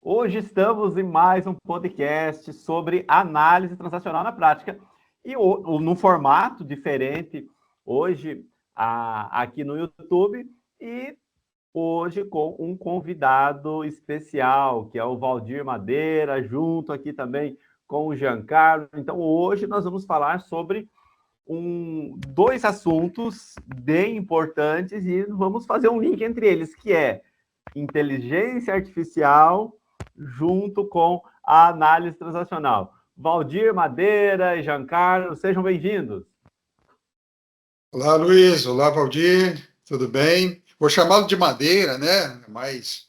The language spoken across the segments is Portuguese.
Hoje estamos em mais um podcast sobre análise transacional na prática e num formato diferente, hoje aqui no YouTube e hoje com um convidado especial, que é o Valdir Madeira, junto aqui também com o Giancarlo. Então, hoje nós vamos falar sobre dois assuntos bem importantes e vamos fazer um link entre eles, que é inteligência artificial junto com a análise transacional. Valdir Madeira e Giancarlo, sejam bem-vindos. Olá, Luiz. Olá, Valdir. Tudo bem? Vou chamá-lo de Madeira, né? Mais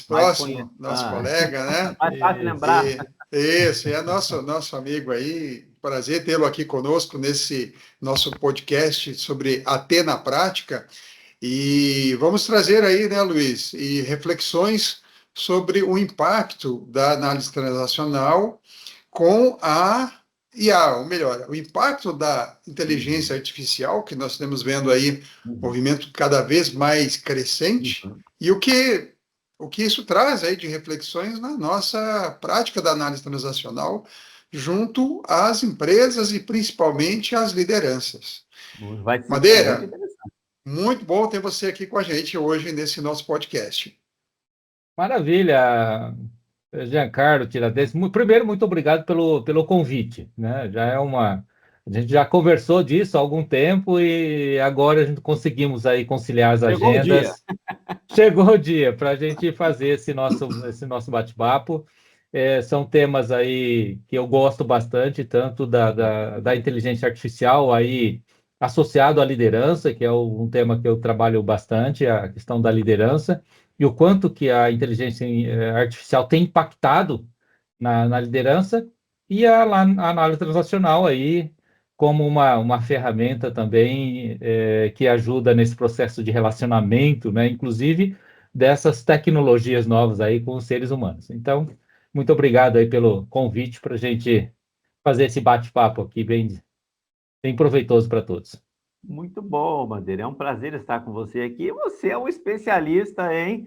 próximo, nosso colega, né? Mais fácil lembrar. Isso, é nosso amigo aí. Prazer tê-lo aqui conosco nesse nosso podcast sobre AT na prática. E vamos trazer aí, né, Luiz, e reflexões sobre o impacto da análise transacional com a IA, ou melhor, o impacto da inteligência artificial, que nós estamos vendo aí, movimento cada vez mais crescente, e o que isso traz aí de reflexões na nossa prática da análise transacional junto às empresas e principalmente às lideranças. Vai ser Madeira, muito interessante. muito bom ter você aqui com a gente hoje nesse nosso podcast. Maravilha, Giancarlo Tiradentes. Primeiro, muito obrigado pelo convite, né? A gente já conversou disso há algum tempo e agora a gente conseguimos aí conciliar as agendas. Chegou o dia para a gente fazer esse nosso bate-papo. São temas aí que eu gosto bastante, tanto da inteligência artificial aí associado à liderança, que é um tema que eu trabalho bastante, a questão da liderança, e o quanto que a inteligência artificial tem impactado na liderança, e a análise transacional aí como uma ferramenta também que ajuda nesse processo de relacionamento, né? Inclusive dessas tecnologias novas aí com os seres humanos. Então, muito obrigado aí pelo convite para a gente fazer esse bate-papo aqui bem proveitoso para todos. Muito bom, Madeira. É um prazer estar com você aqui. Você é um especialista em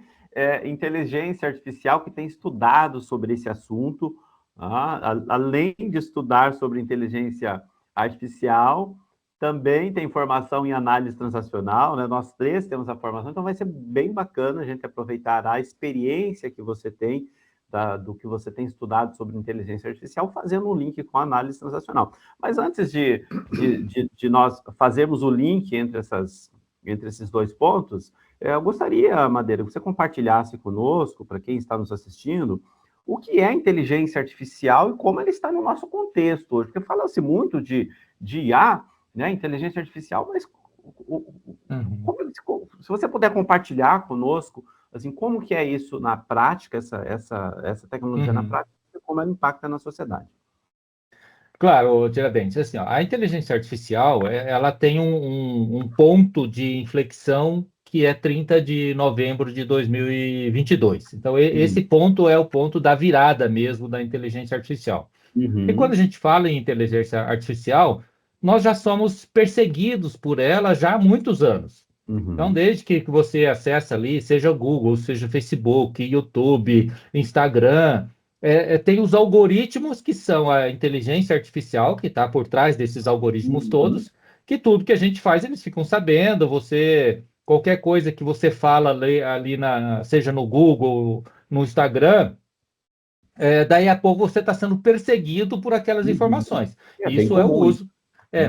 inteligência artificial que tem estudado sobre esse assunto. Além de estudar sobre inteligência artificial, também tem formação em análise transacional, né? Nós três temos a formação, então vai ser bem bacana a gente aproveitar a experiência que você tem do que você tem estudado sobre inteligência artificial, fazendo um link com a análise transacional. Mas antes de nós fazermos o link entre esses dois pontos, eu gostaria, Madeira, que você compartilhasse conosco, para quem está nos assistindo, o que é inteligência artificial e como ela está no nosso contexto hoje. Porque fala-se muito de IA, né, inteligência artificial, mas se você puder compartilhar conosco, assim, como que é isso na prática, essa tecnologia na prática, e como ela impacta na sociedade. Claro, Tiradentes, assim, ó, a inteligência artificial, ela tem um ponto de inflexão que é 30 de novembro de 2022. Então, esse ponto é o ponto da virada mesmo da inteligência artificial. E quando a gente fala em inteligência artificial, nós já somos perseguidos por ela já há muitos anos. Então, desde que você acessa ali, seja Google, seja Facebook, YouTube, Instagram, tem os algoritmos que são a inteligência artificial, que está por trás desses algoritmos todos, que tudo que a gente faz, eles ficam sabendo, qualquer coisa que você fala ali seja no Google, no Instagram, daí a pouco você está sendo perseguido por aquelas informações. Isso é o uso,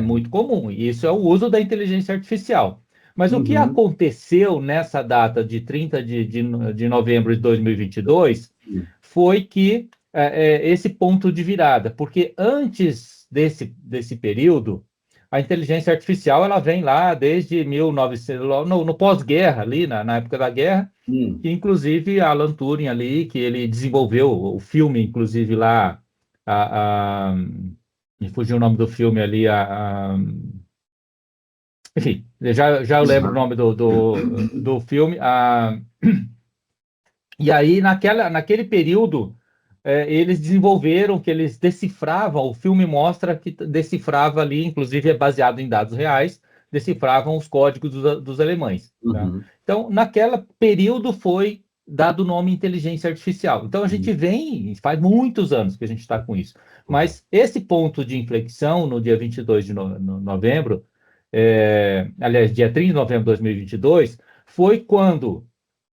muito comum, e isso é o uso da inteligência artificial. Mas o que aconteceu nessa data de 30 de novembro de 2022 foi que esse ponto de virada, porque antes desse período, a inteligência artificial ela vem lá desde 1900, no pós-guerra, ali na época da guerra, que inclusive Alan Turing ali, que ele desenvolveu o filme, inclusive lá, me fugiu o nome do filme ali, enfim, já eu lembro o nome do filme. E aí, naquele período, eles desenvolveram que eles decifravam, o filme mostra que decifrava ali, inclusive é baseado em dados reais, decifravam os códigos dos alemães. Tá? Então, naquele período foi dado o nome inteligência artificial. Então, a gente vem, faz muitos anos que a gente está com isso. Mas esse ponto de inflexão, no dia 22 de novembro, aliás, dia 30 de novembro de 2022, foi quando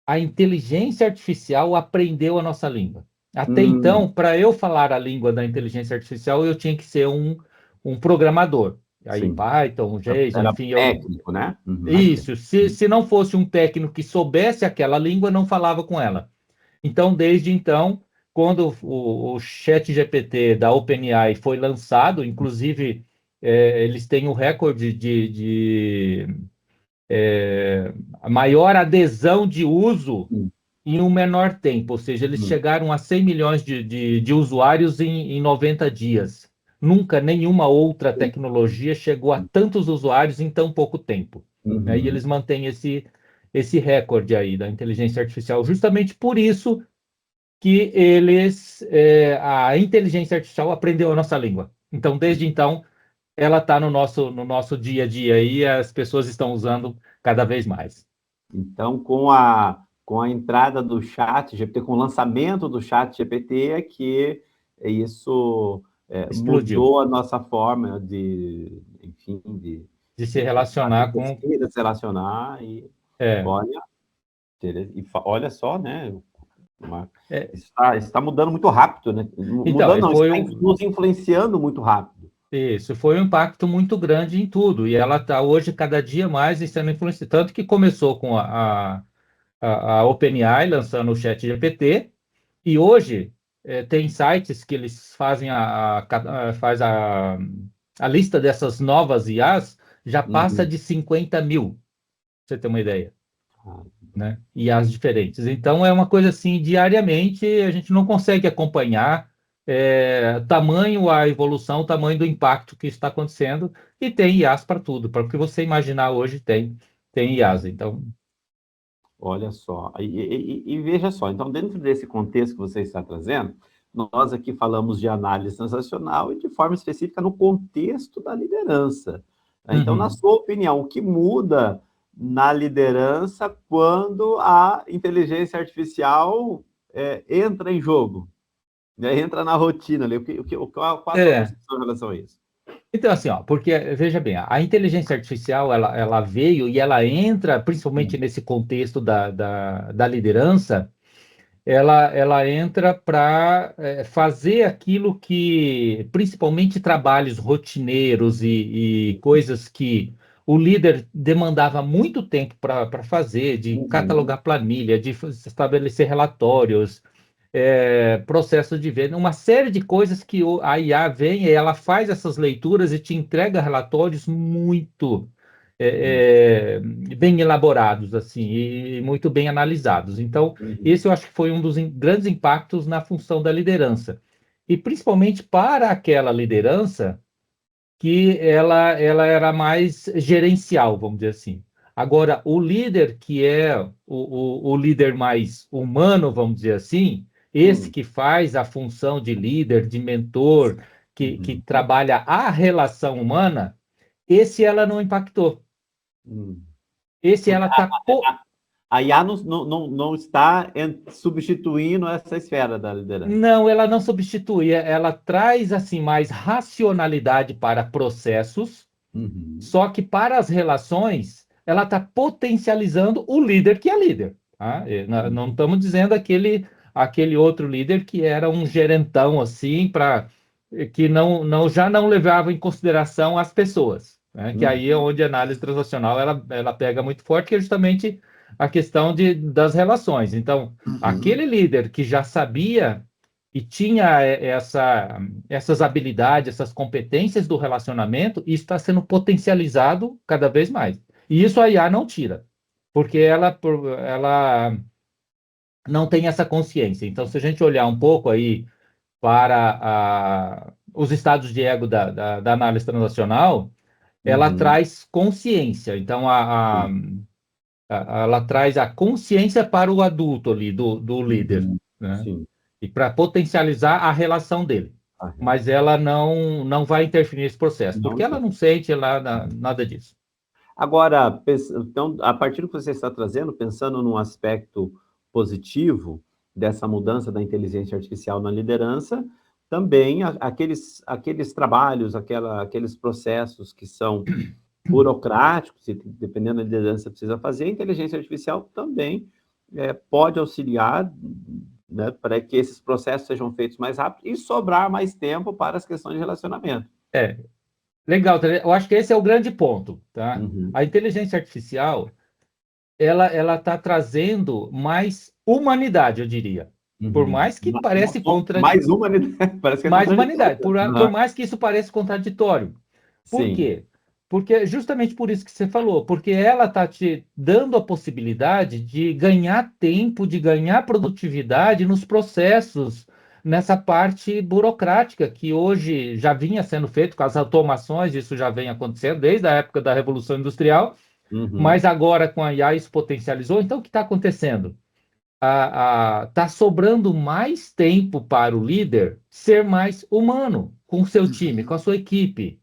a inteligência artificial aprendeu a nossa língua. Até então, para eu falar a língua da inteligência artificial, eu tinha que ser um programador. Aí, Sim. Python, JSON, Era enfim. técnico, né? Isso. Se não fosse um técnico que soubesse aquela língua, não falava com ela. Então, desde então, quando o ChatGPT da OpenAI foi lançado, inclusive, eles têm o recorde de a maior adesão de uso em um menor tempo, ou seja, eles chegaram a 100 milhões de usuários em 90 dias. Nunca nenhuma outra tecnologia chegou a tantos usuários em tão pouco tempo. Né? E eles mantêm esse recorde aí da inteligência artificial, justamente por isso que a inteligência artificial aprendeu a nossa língua. Então, desde então, ela está no nosso dia a dia e as pessoas estão usando cada vez mais. Então, com a entrada do chat GPT, com o lançamento do chat GPT, é que isso mudou a nossa forma de, enfim, de se relacionar com... De se relacionar e olha só, né? Está mudando muito rápido, né? Então, Mudando não, está nos influenciando muito rápido. Isso, foi um impacto muito grande em tudo, e ela está hoje cada dia mais sendo influenciada, tanto que começou com a OpenAI lançando o ChatGPT, e hoje tem sites que eles fazem a lista dessas novas IAs, já passa de 50 mil, pra você ter uma ideia. Né? IAs diferentes. Então, é uma coisa assim, diariamente, a gente não consegue acompanhar tamanho a evolução, tamanho do impacto que está acontecendo, e tem IAs para tudo, para o que você imaginar hoje tem IAs. Então, olha só, e veja só, então, dentro desse contexto que você está trazendo, nós aqui falamos de análise transacional e de forma específica no contexto da liderança. Então, na sua opinião, o que muda na liderança quando a inteligência artificial entra em jogo, né? Entra na rotina ali? Qual a sua percepção em relação a isso? Então, assim, porque, veja bem, a inteligência artificial, ela veio e ela entra, principalmente nesse contexto da liderança, ela entra para fazer aquilo que, principalmente trabalhos rotineiros e coisas que o líder demandava muito tempo para fazer, de catalogar planilha, de estabelecer relatórios, processo de venda, uma série de coisas que a IA vem e ela faz essas leituras e te entrega relatórios muito bem elaborados, assim, e muito bem analisados. Então, esse eu acho que foi um dos grandes impactos na função da liderança. E principalmente para aquela liderança que ela era mais gerencial, vamos dizer assim. Agora, o líder que é o líder mais humano, vamos dizer assim, esse que faz a função de líder, de mentor, que trabalha a relação humana, esse ela não impactou. Esse ela está... A IA não está substituindo essa esfera da liderança. Não, ela não substitui. Ela traz assim mais racionalidade para processos, só que para as relações, ela está potencializando o líder que é líder. Tá? Não estamos dizendo aquele outro líder que era um gerentão assim, que já não levava em consideração as pessoas. Né? Que aí é onde a análise transacional ela pega muito forte, que é justamente a questão das relações. Então, aquele líder que já sabia e tinha essas habilidades, essas competências do relacionamento, isso está sendo potencializado cada vez mais. E isso a IA não tira, porque ela não tem essa consciência. Então, se a gente olhar um pouco aí para os estados de ego da análise transacional, ela traz consciência. Então, ela traz a consciência para o adulto ali, do líder, né? E para potencializar a relação dele. Mas ela não vai interferir nesse processo, porque ela não sente nada disso. Agora, então, a partir do que você está trazendo, pensando num aspecto positivo dessa mudança da inteligência artificial na liderança, também aqueles trabalhos, aqueles processos que são burocráticos, e dependendo da liderança precisa fazer, a inteligência artificial também pode auxiliar, né, para que esses processos sejam feitos mais rápido e sobrar mais tempo para as questões de relacionamento. Legal, eu acho que esse é o grande ponto, tá? Uhum. A inteligência artificial, ela está trazendo mais humanidade, eu diria. Por mais que parece mais humanidade, parece que é mais humanidade, por Uhum. mais que isso pareça contraditório. Por Sim. quê? Porque justamente por isso que você falou, porque ela está te dando a possibilidade de ganhar tempo, de ganhar produtividade nos processos, nessa parte burocrática que hoje já vinha sendo feito com as automações, isso já vem acontecendo desde a época da Revolução Industrial, Uhum. mas agora com a IA isso potencializou. Então, o que está acontecendo? Está sobrando mais tempo para o líder ser mais humano com o seu time, com a sua equipe,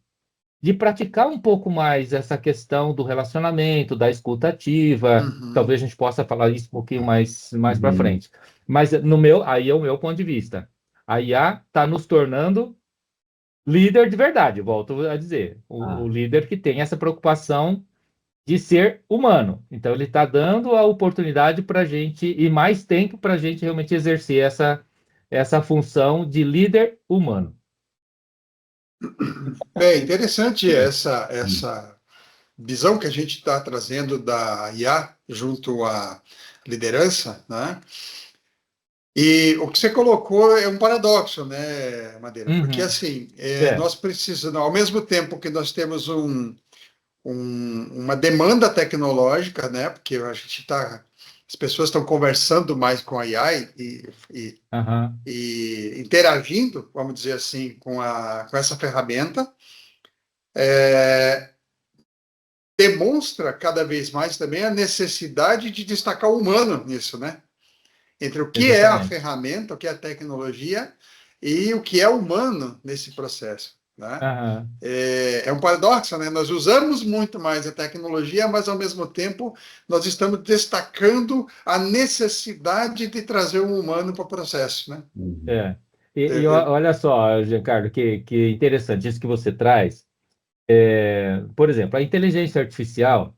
de praticar um pouco mais essa questão do relacionamento, da escuta ativa. Uhum. Talvez a gente possa falar isso um pouquinho mais para Uhum. frente. Mas aí é o meu ponto de vista. A IA está nos tornando líder de verdade, volto a dizer. O líder que tem essa preocupação de ser humano. Então, ele está dando a oportunidade para a gente e mais tempo para a gente realmente exercer essa função de líder humano. Bem, interessante essa visão que a gente está trazendo da IA junto à liderança, né? E o que você colocou é um paradoxo, né, Madeira? Porque, Uhum. assim, É. nós precisamos, ao mesmo tempo que nós temos uma demanda tecnológica, né? Porque a gente está, as pessoas estão conversando mais com a AI Uhum. e interagindo, vamos dizer assim, com essa ferramenta, demonstra cada vez mais também a necessidade de destacar o humano nisso, né? Entre o que é a Exatamente. ferramenta, o que é a tecnologia e o que é humano nesse processo, né? Uhum. É um paradoxo, né? Nós usamos muito mais a tecnologia, mas ao mesmo tempo nós estamos destacando a necessidade de trazer o humano para o processo, né? Uhum. É. É, Olha só, Giancarlo, que interessante isso que você traz. Por exemplo, a inteligência artificial,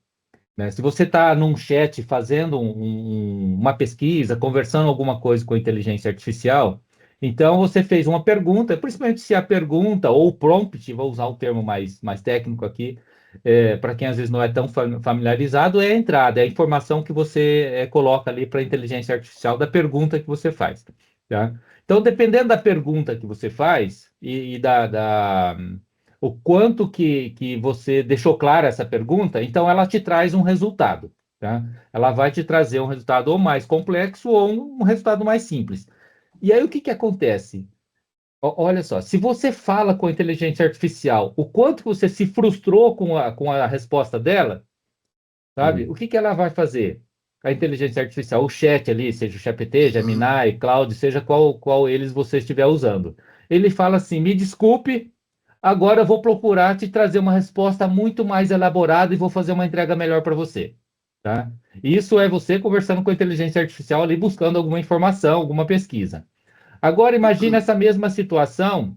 né, se você está num chat fazendo uma pesquisa, conversando alguma coisa com a inteligência artificial, então você fez uma pergunta, principalmente se a pergunta ou o prompt, vou usar o termo mais técnico aqui, para quem às vezes não é tão familiarizado, é a entrada, é a informação que você coloca ali para a inteligência artificial da pergunta que você faz. Tá? Então, dependendo da pergunta que você faz e o quanto que você deixou clara essa pergunta, então ela te traz um resultado. Tá? Ela vai te trazer um resultado ou mais complexo ou um resultado mais simples. E aí o que acontece? Olha só, se você fala com a inteligência artificial, o quanto você se frustrou com a resposta dela, sabe? O que ela vai fazer? A inteligência artificial, o chat ali, seja o ChatGPT, Gemini, Claude, seja qual eles você estiver usando. Ele fala assim: me desculpe, agora eu vou procurar te trazer uma resposta muito mais elaborada e vou fazer uma entrega melhor para você. Tá? Isso é você conversando com a inteligência artificial ali, buscando alguma informação, alguma pesquisa. Agora, imagine essa mesma situação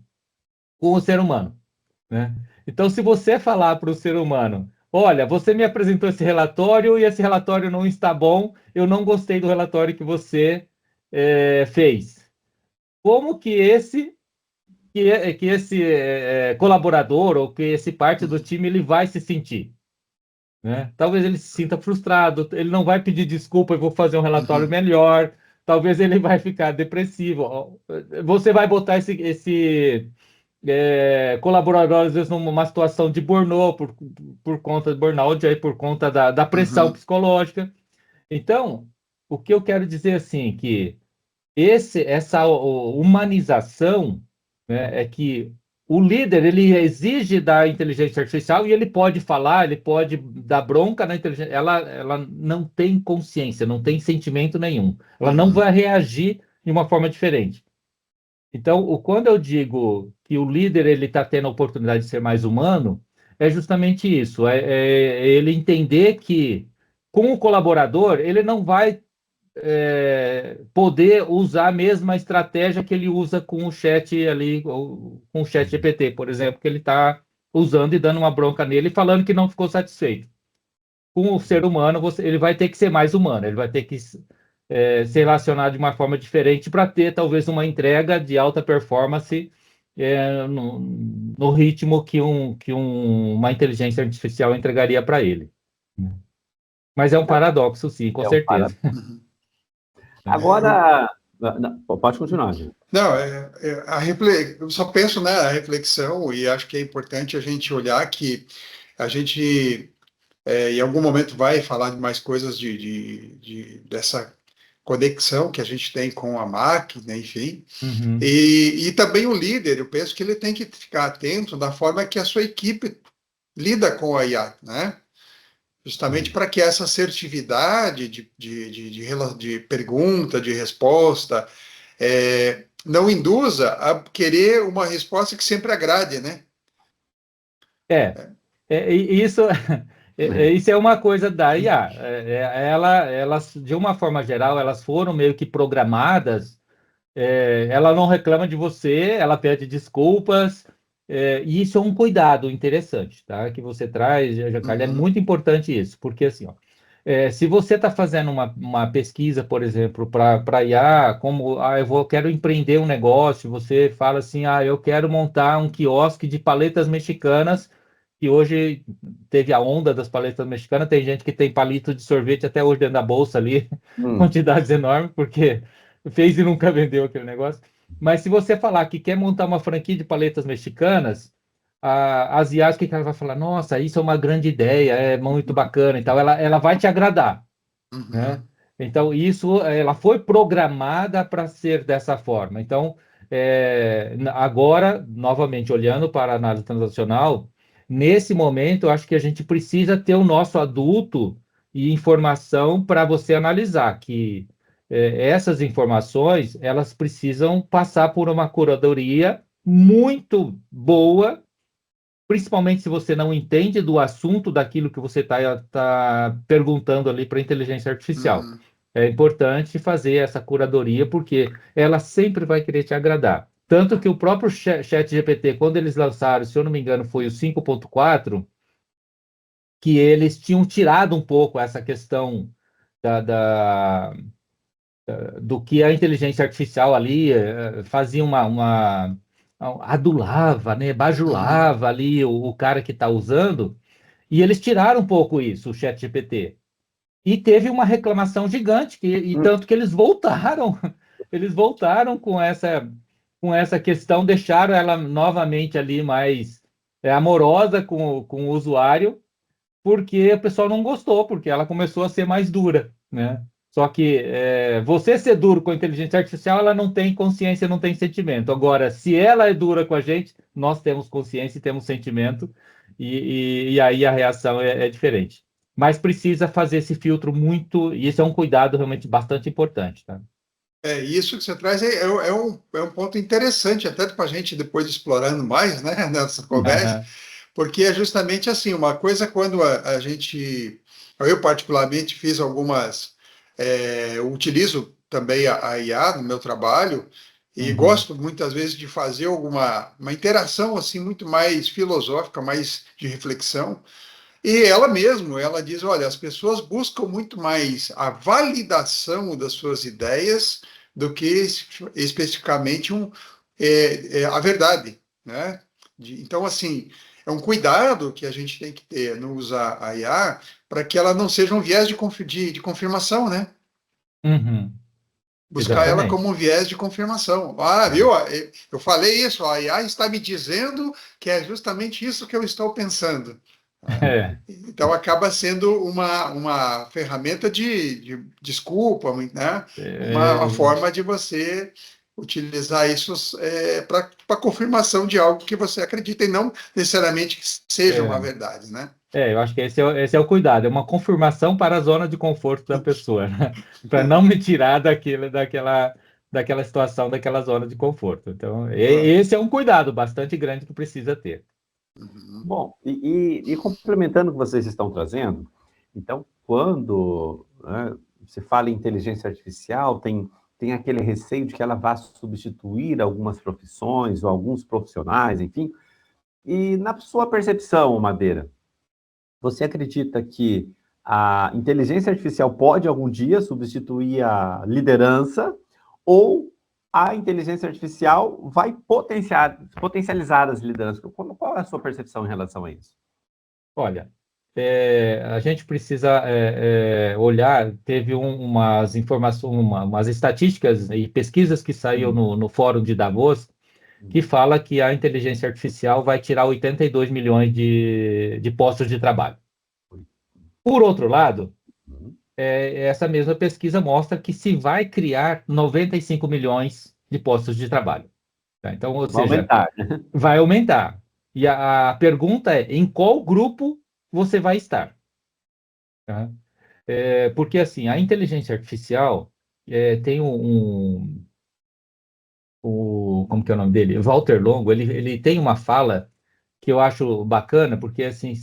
com o ser humano. Né? Então, se você falar para o ser humano: olha, você me apresentou esse relatório e esse relatório não está bom, eu não gostei do relatório que você fez. Como que esse colaborador ou que esse parte do time ele vai se sentir? Né? Talvez ele se sinta frustrado, ele não vai pedir desculpa, eu vou fazer um relatório melhor, talvez ele vai ficar depressivo. Você vai botar esse colaborador, às vezes, numa situação de burnout, por conta de burnout, aí, por conta da pressão psicológica. Então, o que eu quero dizer assim, que essa humanização, né, é que o líder ele exige da inteligência artificial e ele pode falar, ele pode dar bronca na inteligência. Ela não tem consciência, não tem sentimento nenhum. Ela não vai reagir de uma forma diferente. Então, quando eu digo que o líder ele está tendo a oportunidade de ser mais humano, é justamente isso. É ele entender que com o colaborador ele não vai poder usar a mesma estratégia que ele usa com o chat ali, com o chat GPT, por exemplo, que ele está usando e dando uma bronca nele, falando que não ficou satisfeito. Com o ser humano, ele vai ter que ser mais humano, ele vai ter que se relacionar de uma forma diferente para ter, talvez, uma entrega de alta performance no ritmo que uma inteligência artificial entregaria para ele. Mas é um paradoxo, sim, com certeza. Agora, pode continuar, gente. Não, eu só penso na reflexão e acho que é importante a gente olhar que a gente, em algum momento, vai falar de mais coisas dessa conexão que a gente tem com a máquina, enfim. Uhum. E também o líder, eu penso que ele tem que ficar atento da forma que a sua equipe lida com a IA, né? Justamente para que essa assertividade de pergunta, de resposta, não induza a querer uma resposta que sempre agrade, né? Isso é uma coisa da IA. Elas, de uma forma geral, elas foram meio que programadas. Ela não reclama de você, ela pede desculpas. E isso é um cuidado interessante, tá? Que você traz, Giancarlo. É muito importante isso, porque assim, ó, se você está fazendo uma pesquisa, por exemplo, para IA, como quero empreender um negócio, você fala assim, eu quero montar um quiosque de paletas mexicanas, que hoje teve a onda das paletas mexicanas, tem gente que tem palito de sorvete até hoje dentro da bolsa ali, quantidades enormes, porque fez e nunca vendeu aquele negócio. Mas se você falar que quer montar uma franquia de paletas mexicanas, as IAs, o que ela vai falar? Nossa, isso é uma grande ideia, é muito bacana e tal. Ela vai te agradar, né? Então, ela foi programada para ser dessa forma. Então, agora, novamente, olhando para a análise transacional, nesse momento, eu acho que a gente precisa ter o nosso adulto e informação para você analisar, que essas informações, elas precisam passar por uma curadoria muito boa, principalmente se você não entende do assunto daquilo que você tá perguntando ali para a inteligência artificial. É importante fazer essa curadoria, porque ela sempre vai querer te agradar. Tanto que o próprio ChatGPT, quando eles lançaram, se eu não me engano, foi o 5.4, que eles tinham tirado um pouco essa questão do que a inteligência artificial ali fazia adulava, né, bajulava ali o cara que está usando, e eles tiraram um pouco isso, o ChatGPT. E teve uma reclamação gigante, tanto que eles voltaram com essa questão, deixaram ela novamente ali mais amorosa com o usuário, porque o pessoal não gostou, porque ela começou a ser mais dura, né? Só que você ser duro com a inteligência artificial, ela não tem consciência, não tem sentimento. Agora, se ela é dura com a gente, nós temos consciência e temos sentimento, e aí a reação é diferente. Mas precisa fazer esse filtro muito, e isso é um cuidado realmente bastante importante, tá? Isso que você traz é um ponto interessante, até para a gente depois explorando mais, né, nessa conversa, porque é justamente assim, uma coisa quando a gente, eu particularmente fiz eu utilizo também a IA no meu trabalho, e gosto muitas vezes de fazer uma interação assim muito mais filosófica, mais de reflexão. E ela diz, olha, as pessoas buscam muito mais a validação das suas ideias do que especificamente a verdade, né? Então, assim, é um cuidado que a gente tem que ter no usar a IA para que ela não seja um viés de confirmação, né? Buscar ela como um viés de confirmação. Viu? Eu falei isso, a IA está me dizendo que é justamente isso que eu estou pensando. Então acaba sendo uma ferramenta de desculpa, né? Uma forma de você utilizar isso para confirmação de algo que você acredita e não necessariamente que seja uma verdade, né? Eu acho que esse é o cuidado, é uma confirmação para a zona de conforto da pessoa, né? Para não me tirar daquela situação, daquela zona de conforto. Então, esse é um cuidado bastante grande que precisa ter. Bom, e complementando o que vocês estão trazendo, então, quando você fala em inteligência artificial, tem aquele receio de que ela vá substituir algumas profissões ou alguns profissionais, enfim. E na sua percepção, Madeira, você acredita que a inteligência artificial pode algum dia substituir a liderança ou a inteligência artificial vai potencializar as lideranças? Qual é a sua percepção em relação a isso? Olha, a gente precisa olhar, teve umas informações, umas estatísticas e pesquisas que saíram no Fórum de Davos, que fala que a inteligência artificial vai tirar 82 milhões de postos de trabalho. Por outro lado, essa mesma pesquisa mostra que se vai criar 95 milhões de postos de trabalho. Tá? Então, ou Vai seja, aumentar, né? vai aumentar. E a pergunta é, em qual grupo você vai estar? Tá? Porque, assim, a inteligência artificial tem como que é o nome dele? Walter Longo, ele tem uma fala que eu acho bacana, porque assim,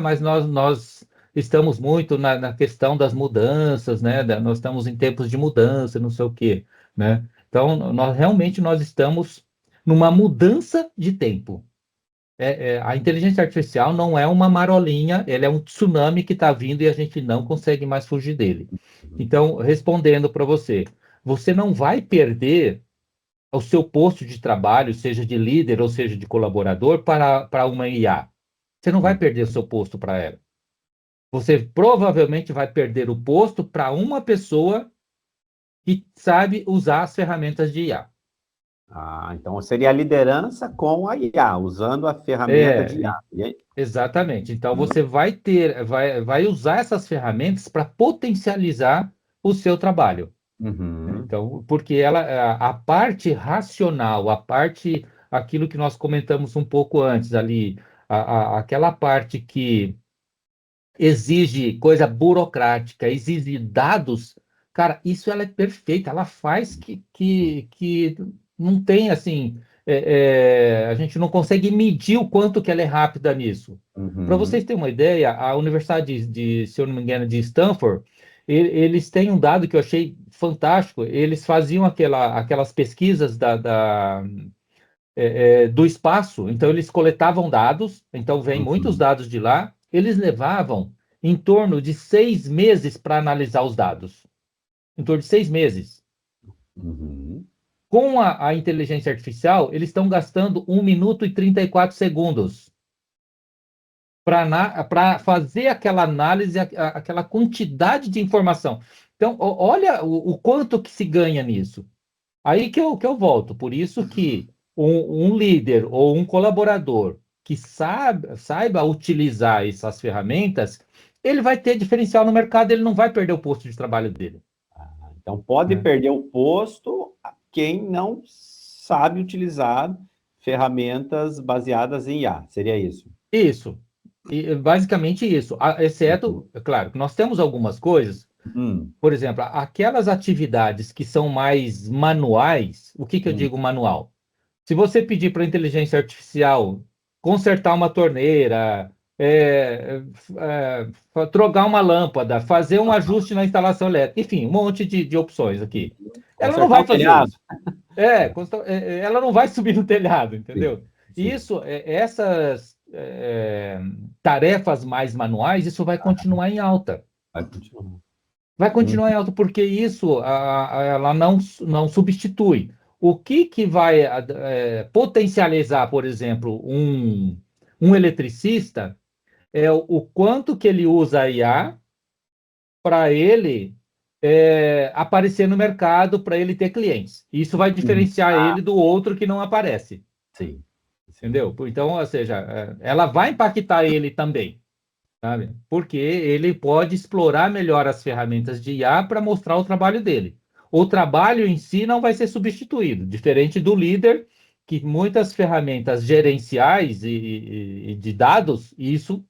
mas nós estamos muito na questão das mudanças, né? Nós estamos em tempos de mudança, não sei o quê, né? Então, nós estamos numa mudança de tempo. A inteligência artificial não é uma marolinha, ele é um tsunami que está vindo e a gente não consegue mais fugir dele. Então, respondendo para você, você não vai perder o seu posto de trabalho, seja de líder ou seja de colaborador, para uma IA. Você não vai perder o seu posto para ela. Você provavelmente vai perder o posto para uma pessoa que sabe usar as ferramentas de IA. Então seria a liderança com a IA, usando a ferramenta de IA. Exatamente. Então você vai usar essas ferramentas para potencializar o seu trabalho. Então, porque a parte racional, aquilo que nós comentamos um pouco antes ali, aquela parte que exige coisa burocrática, exige dados, cara, isso ela é perfeita, ela faz que não tem assim, a gente não consegue medir o quanto que ela é rápida nisso. Para vocês terem uma ideia, a Universidade se eu não me engano, de Stanford, eles têm um dado que eu achei fantástico. Eles faziam aquelas pesquisas do espaço, então eles coletavam dados, então vem muitos dados de lá, eles levavam em torno de 6 meses para analisar os dados. Em torno de 6 meses. Com a inteligência artificial, eles estão gastando 1 minuto e 34 segundos para fazer aquela análise, aquela quantidade de informação. Então, olha o quanto que se ganha nisso. Aí que eu volto. Por isso que um líder ou um colaborador que saiba utilizar essas ferramentas, ele vai ter diferencial no mercado, ele não vai perder o posto de trabalho dele. Então, pode perder o posto quem não sabe utilizar ferramentas baseadas em IA. Seria isso? Isso. E, basicamente isso. Exceto, é claro, que nós temos algumas coisas, por exemplo, aquelas atividades que são mais manuais. O que eu digo manual? Se você pedir para a inteligência artificial consertar uma torneira, trocar uma lâmpada, fazer um ajuste na instalação elétrica, enfim, um monte de opções aqui. Ela não vai fazer isso. Ela não vai subir no telhado, entendeu? Sim. Isso, essas tarefas mais manuais, isso vai continuar em alta. Vai continuar em alta, porque isso ela não substitui. O que vai potencializar, por exemplo, um eletricista é o quanto que ele usa a IA para ele aparecer no mercado, para ele ter clientes. Isso vai diferenciar ele do outro que não aparece. Sim. Entendeu? Então, ou seja, ela vai impactar ele também, sabe? Porque ele pode explorar melhor as ferramentas de IA para mostrar o trabalho dele. O trabalho em si não vai ser substituído, diferente do líder, que muitas ferramentas gerenciais e de dados, isso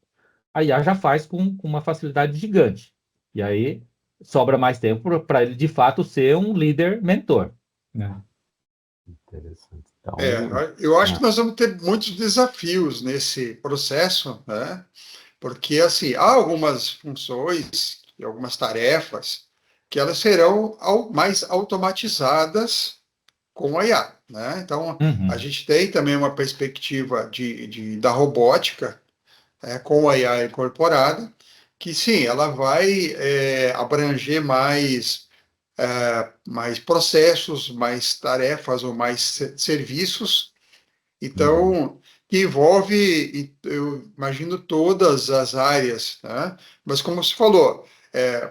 a IA já faz com uma facilidade gigante. E aí sobra mais tempo para ele, de fato, ser um líder mentor. Né? Interessante. Então, eu acho que nós vamos ter muitos desafios nesse processo, né? Porque assim, há algumas funções e algumas tarefas que elas serão mais automatizadas com a IA, né? Então, a Uhum. gente tem também uma perspectiva da robótica, com a IA incorporada, que sim, ela vai abranger mais processos, mais tarefas ou mais serviços, Uhum. então, que envolve, eu imagino, todas as áreas, né? Mas como você falou,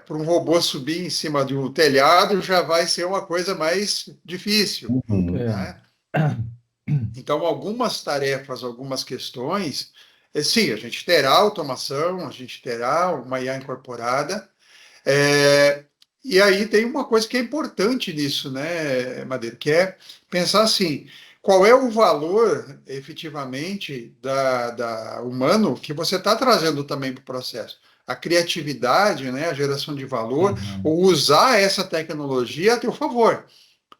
para um robô subir em cima de um telhado já vai ser uma coisa mais difícil, Uhum. É. né? Então, algumas tarefas, algumas questões, sim, a gente terá automação, a gente terá uma IA incorporada, é, e aí tem uma coisa que é importante nisso, né, Madeira, que é pensar assim, qual é o valor efetivamente da humano que você está trazendo também para o processo? A criatividade, né, a geração de valor, Uhum. ou usar essa tecnologia a teu favor,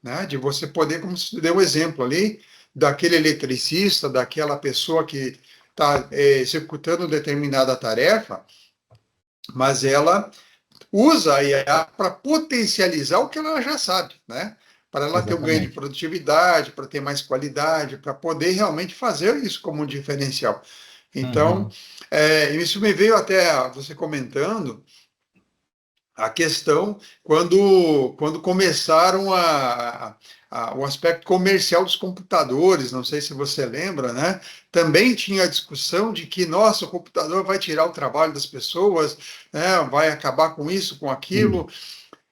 né, de você poder, como você deu o exemplo ali, daquele eletricista, daquela pessoa que está executando determinada tarefa, mas ela usa a IA para potencializar o que ela já sabe, né? Para ela ter um ganho de Exatamente. produtividade, para ter mais qualidade, para poder realmente fazer isso como um diferencial. Então, Uhum. isso me veio até você comentando a questão quando começaram o aspecto comercial dos computadores, não sei se você lembra, né? Também tinha a discussão de que, nossa, o computador vai tirar o trabalho das pessoas, né? Vai acabar com isso, com Sim. aquilo.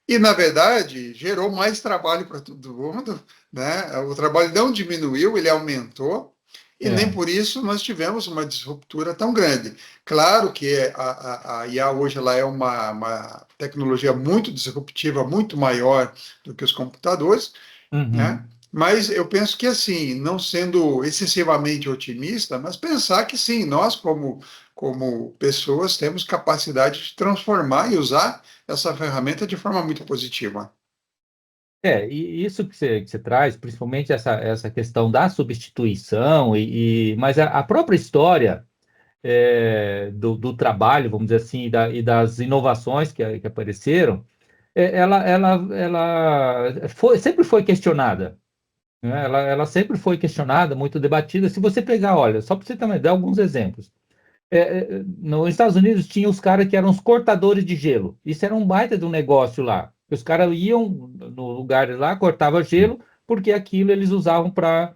E, na verdade, gerou mais trabalho para todo mundo, né? O trabalho não diminuiu, ele aumentou, e nem É. por isso nós tivemos uma disruptura tão grande. Claro que a IA hoje ela é uma tecnologia muito disruptiva, muito maior do que os computadores, né? Uhum. Mas eu penso que, assim, não sendo excessivamente otimista, mas pensar que sim, nós, como pessoas, temos capacidade de transformar e usar essa ferramenta de forma muito positiva. E isso que você traz, principalmente essa questão da substituição, mas a própria história do trabalho, vamos dizer assim, e das inovações que apareceram, ela sempre foi questionada, né? Ela sempre foi questionada, muito debatida. Se você pegar, olha, só para você também dar alguns exemplos. Nos Estados Unidos tinha os caras que eram os cortadores de gelo. Isso era um baita de um negócio lá. Os caras iam no lugar lá, cortava gelo, porque aquilo eles usavam para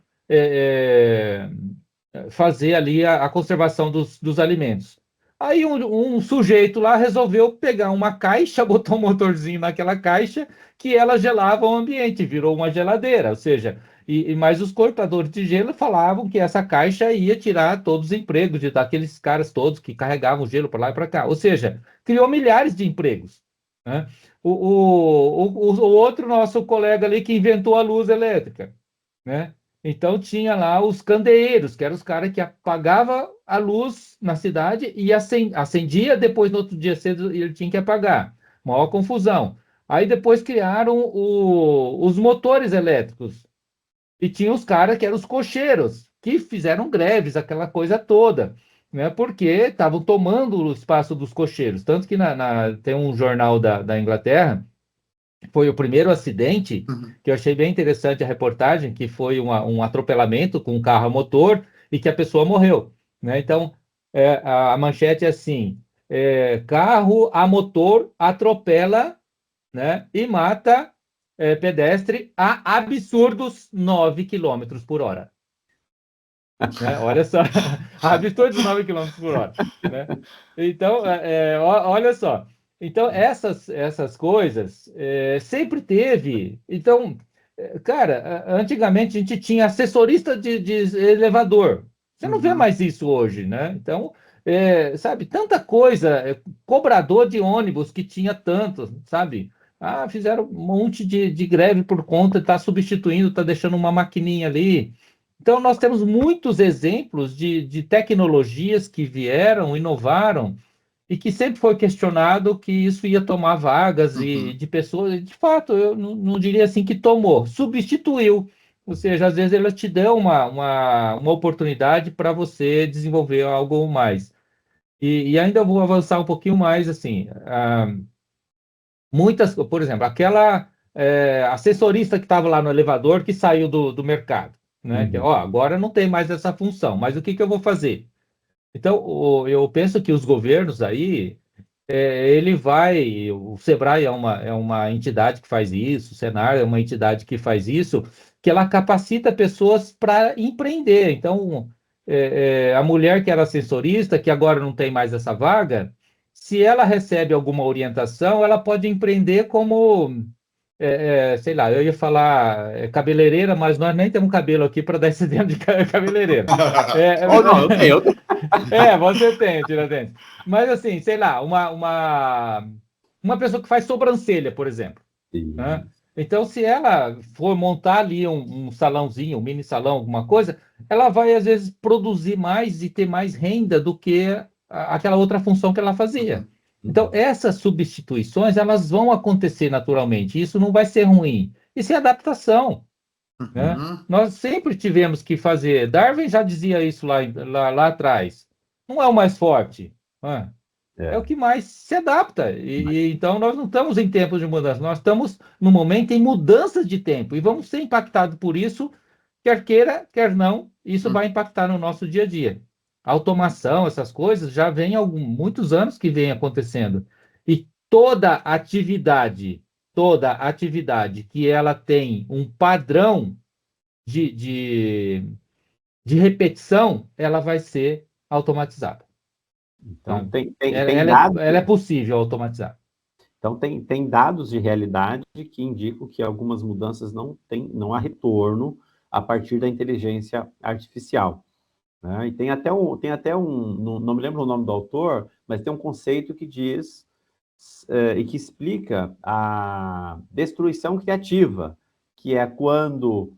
fazer ali a conservação dos alimentos. Aí um sujeito lá resolveu pegar uma caixa, botou um motorzinho naquela caixa, que ela gelava o ambiente, virou uma geladeira. Ou seja, mas os cortadores de gelo falavam que essa caixa ia tirar todos os empregos daqueles caras todos que carregavam gelo para lá e para cá. Ou seja, criou milhares de empregos, né? O outro nosso colega ali que inventou a luz elétrica, né? Então tinha lá os candeeiros, que eram os caras que apagavam a luz na cidade e acendia, depois no outro dia cedo ele tinha que apagar. Maior confusão. Aí depois criaram os motores elétricos. E tinha os caras que eram os cocheiros, que fizeram greves, aquela coisa toda, né? Porque estavam tomando o espaço dos cocheiros. Tanto que tem um jornal da Inglaterra, foi o primeiro acidente, Uhum. que eu achei bem interessante a reportagem, que foi um atropelamento com um carro a motor e que a pessoa morreu, né? Então, a manchete é assim: carro a motor atropela, né, e mata pedestre a absurdos 9 km/h, né? Olha só, absurdos 9 km/h, né? Então, olha só. Então, essas coisas sempre teve. Então, cara, antigamente a gente tinha assessorista de elevador. Você não vê Uhum. mais isso hoje, né? Então, sabe, tanta coisa, cobrador de ônibus que tinha tanto, sabe? Ah, fizeram um monte de greve por conta, está substituindo, está deixando uma maquininha ali. Então, nós temos muitos exemplos de tecnologias que vieram, inovaram, e que sempre foi questionado que isso ia tomar vagas e Uhum. de pessoas. De fato, eu não diria assim que tomou, substituiu. Ou seja, às vezes elas te dão uma oportunidade para você desenvolver algo mais. E ainda vou avançar um pouquinho mais, assim. por exemplo, aquela assessorista que estava lá no elevador que saiu do mercado, né? Que, agora não tem mais essa função, mas o que eu vou fazer? Então, eu penso que os governos aí, o Sebrae é uma entidade que faz isso, o Senar é uma entidade que faz isso, que ela capacita pessoas para empreender. Então, a mulher que era assessorista, que agora não tem mais essa vaga, se ela recebe alguma orientação, ela pode empreender como, sei lá, eu ia falar cabeleireira, mas nós nem temos cabelo aqui para dar esse exemplo de cabeleireira. Oh, não, eu tenho. Você tem, Tiradentes. Mas assim, sei lá, uma pessoa que faz sobrancelha, por exemplo, né? Então, se ela for montar ali um salãozinho, um mini salão, alguma coisa, ela vai, às vezes, produzir mais e ter mais renda do que aquela outra função que ela fazia. Então, essas substituições, elas vão acontecer naturalmente. Isso não vai ser ruim. Isso é adaptação, né? Nós sempre tivemos que fazer. Darwin já dizia isso lá atrás. Não é o mais forte, né? É o que mais se adapta. Então, nós não estamos em tempos de mudança, nós estamos, no momento, em mudanças de tempo. E vamos ser impactados por isso, quer queira, quer não, isso vai impactar no nosso dia a dia. A automação, essas coisas, já vem há muitos anos que vem acontecendo. E toda atividade que ela tem um padrão de repetição, ela vai ser automatizada. Então, Sabe? tem dados. Ela é possível automatizar. Então, tem dados de realidade que indicam que algumas mudanças não há retorno a partir da inteligência artificial, né? E tem até não me lembro o nome do autor, mas tem um conceito que diz e que explica a destruição criativa, que é quando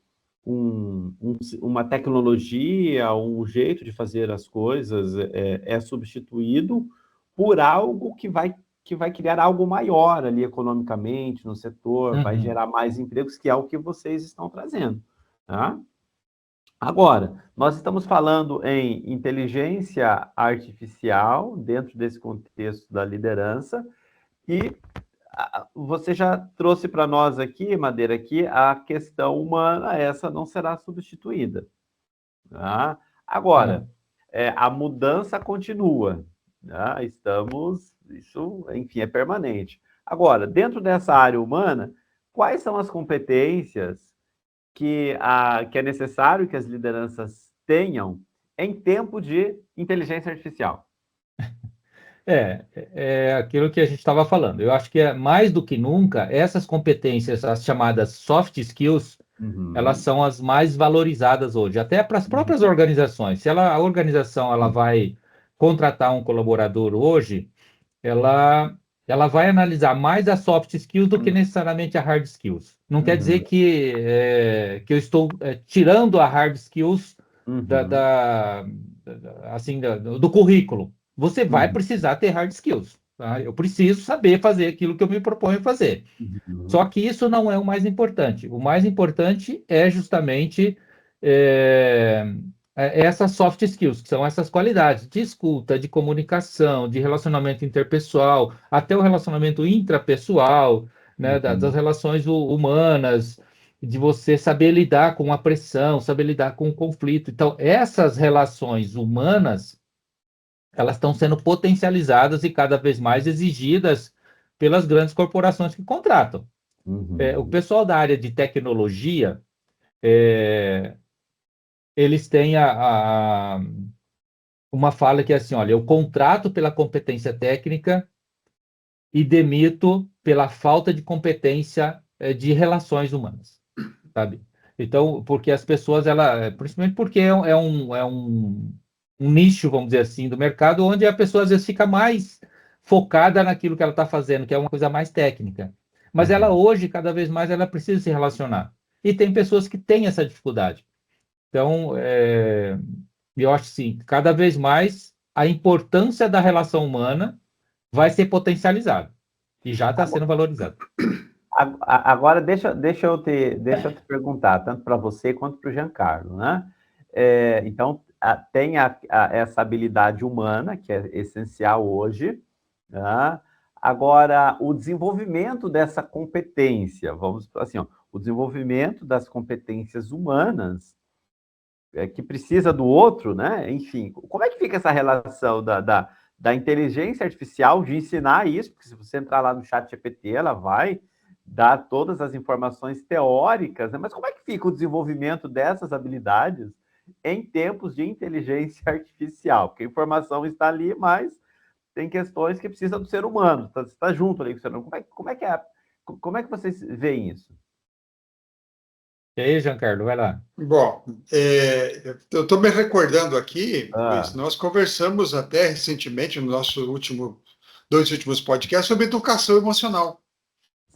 uma tecnologia, um jeito de fazer as coisas é substituído por algo que vai criar algo maior ali economicamente no setor, vai gerar mais empregos, que é o que vocês estão trazendo, tá? Agora, nós estamos falando em inteligência artificial dentro desse contexto da liderança e você já trouxe para nós aqui, Madeira, que a questão humana, essa não será substituída, tá? Agora, a mudança continua, né? Isso, enfim, é permanente. Agora, dentro dessa área humana, quais são as competências que é necessário que as lideranças tenham em tempo de inteligência artificial? É aquilo que a gente estava falando. Eu acho que mais do que nunca, essas competências, as chamadas soft skills, elas são as mais valorizadas hoje, até para as próprias organizações. Se a organização ela vai contratar um colaborador hoje, ela vai analisar mais as soft skills do que necessariamente a hard skills. Não quer dizer que eu estou tirando a hard skills do currículo. Você vai precisar ter hard skills. Tá? Eu preciso saber fazer aquilo que eu me proponho fazer. Só que isso não é o mais importante. O mais importante é justamente essas soft skills, que são essas qualidades de escuta, de comunicação, de relacionamento interpessoal, até o relacionamento intrapessoal, né, das relações humanas, de você saber lidar com a pressão, saber lidar com o conflito. Então, essas relações humanas, elas estão sendo potencializadas e cada vez mais exigidas pelas grandes corporações que contratam. O pessoal da área de tecnologia, eles têm uma fala que é assim, olha, eu contrato pela competência técnica e demito pela falta de competência de relações humanas, sabe? Então, porque as pessoas, principalmente porque um nicho, vamos dizer assim, do mercado, onde a pessoa às vezes fica mais focada naquilo que ela está fazendo, que é uma coisa mais técnica. Mas ela hoje, cada vez mais, ela precisa se relacionar. E tem pessoas que têm essa dificuldade. Então, eu acho assim, cada vez mais a importância da relação humana vai ser potencializada. E já está sendo valorizada. Agora, deixa eu te perguntar, tanto para você quanto para o Giancarlo, né? Então, tem essa habilidade humana, que é essencial hoje, né? Agora, o desenvolvimento dessa competência, vamos assim, ó, o desenvolvimento das competências humanas, que precisa do outro, né? Enfim, como é que fica essa relação da inteligência artificial de ensinar isso? Porque se você entrar lá no chat GPT, ela vai dar todas as informações teóricas, né? Mas como é que fica o desenvolvimento dessas habilidades em tempos de inteligência artificial? Porque a informação está ali, mas tem questões que precisam do ser humano, está junto ali com o ser humano. Como é que vocês veem isso? E aí, Giancarlo, vai lá. Bom, eu estou me recordando aqui, Luiz, Ah, nós conversamos até recentemente no nosso dois últimos podcasts sobre educação emocional,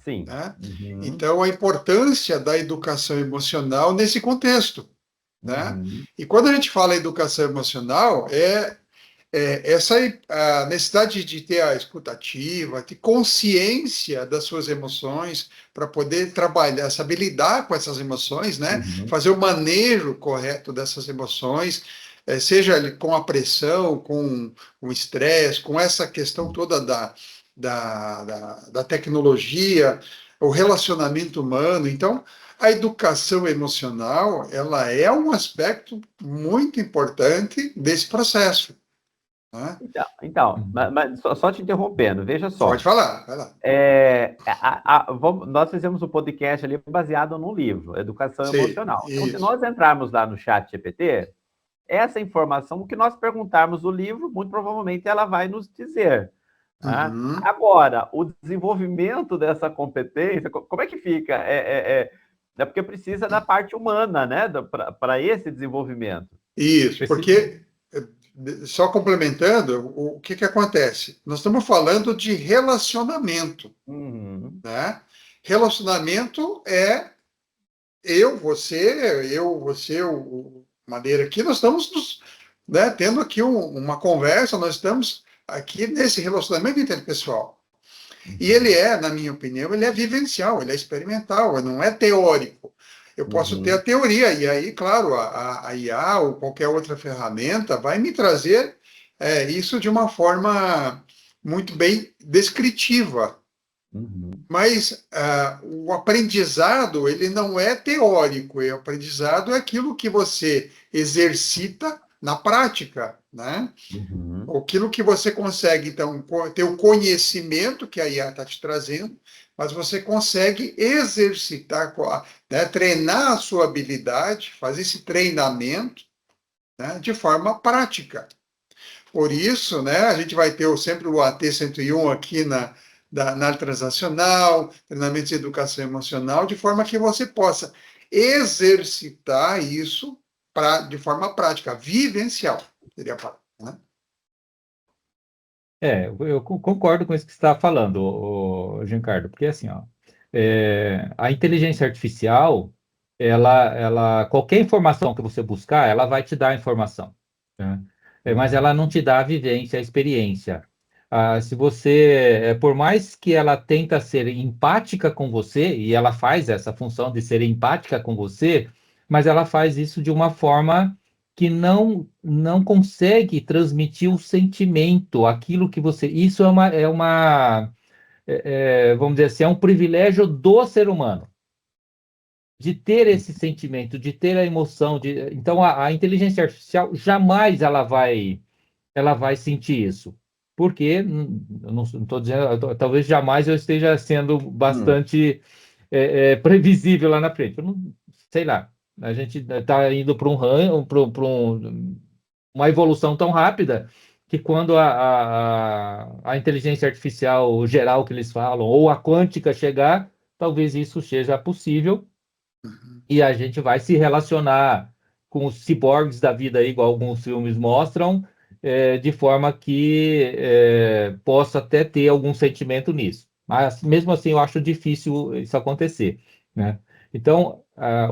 sim. né? Uhum, Então, a importância da educação emocional nesse contexto, né? uhum, E quando a gente fala educação emocional, essa a necessidade de ter a escutativa, ter consciência das suas emoções, para poder trabalhar, saber lidar com essas emoções, né? uhum, Fazer o manejo correto dessas emoções, seja com a pressão, com o estresse, com essa questão toda da tecnologia, o relacionamento humano. Então, a educação emocional, ela é um aspecto muito importante desse processo, né? mas só te interrompendo, veja Pode só. falar, vai lá. Nós fizemos um podcast ali baseado num livro, Educação Sim, Emocional. Então, se isso. nós entrarmos lá no chat GPT, essa informação, o que nós perguntarmos do livro, muito provavelmente ela vai nos dizer. Tá? Uhum. Agora, o desenvolvimento dessa competência, como é que fica? É porque precisa da parte humana, né? Para esse desenvolvimento. Isso, Precisa. porque, só complementando, o que que acontece? Nós estamos falando de relacionamento, Uhum, né? Relacionamento é eu, você, o Madeira aqui, nós estamos né, tendo aqui uma conversa, nós estamos aqui nesse relacionamento interpessoal. E ele uhum, é, na minha opinião, ele é vivencial, ele é experimental, ele não é teórico. Eu posso ter a uhum, teoria, e aí, claro, a IA ou qualquer outra ferramenta vai me trazer isso de uma forma muito bem descritiva. uhum, Mas o aprendizado, ele não é teórico, o aprendizado é aquilo que você exercita na prática, né? uhum, Aquilo que você consegue, então, ter o conhecimento que a IA está te trazendo, mas você consegue exercitar, né, treinar a sua habilidade, fazer esse treinamento, né, de forma prática. Por isso, né, a gente vai ter sempre o AT 101 aqui na área transacional, treinamento de educação emocional, de forma que você possa exercitar isso de forma prática, vivencial, seria a palavra, né? Eu concordo com isso que você está falando, Giancarlo, porque assim, ó, a inteligência artificial, qualquer informação que você buscar, ela vai te dar a informação, né? Mas ela não te dá a vivência, a experiência. Se você, por mais que ela tenta ser empática com você, e ela faz essa função de ser empática com você, mas ela faz isso de uma forma que não consegue transmitir o sentimento, aquilo que você. Isso vamos dizer assim, é um privilégio do ser humano, de ter esse sentimento, de ter a emoção. Então, a inteligência artificial jamais ela vai sentir isso. Porque, eu não estou dizendo, talvez jamais eu esteja sendo uhum, bastante previsível lá na frente. Eu não sei lá. A gente está indo para uma evolução tão rápida que quando a inteligência artificial geral que eles falam, ou a quântica chegar, talvez isso seja possível e a gente vai se relacionar com os ciborgues da vida, aí, igual alguns filmes mostram, de forma que possa até ter algum sentimento nisso. Mas mesmo assim, eu acho difícil isso acontecer, né? Então,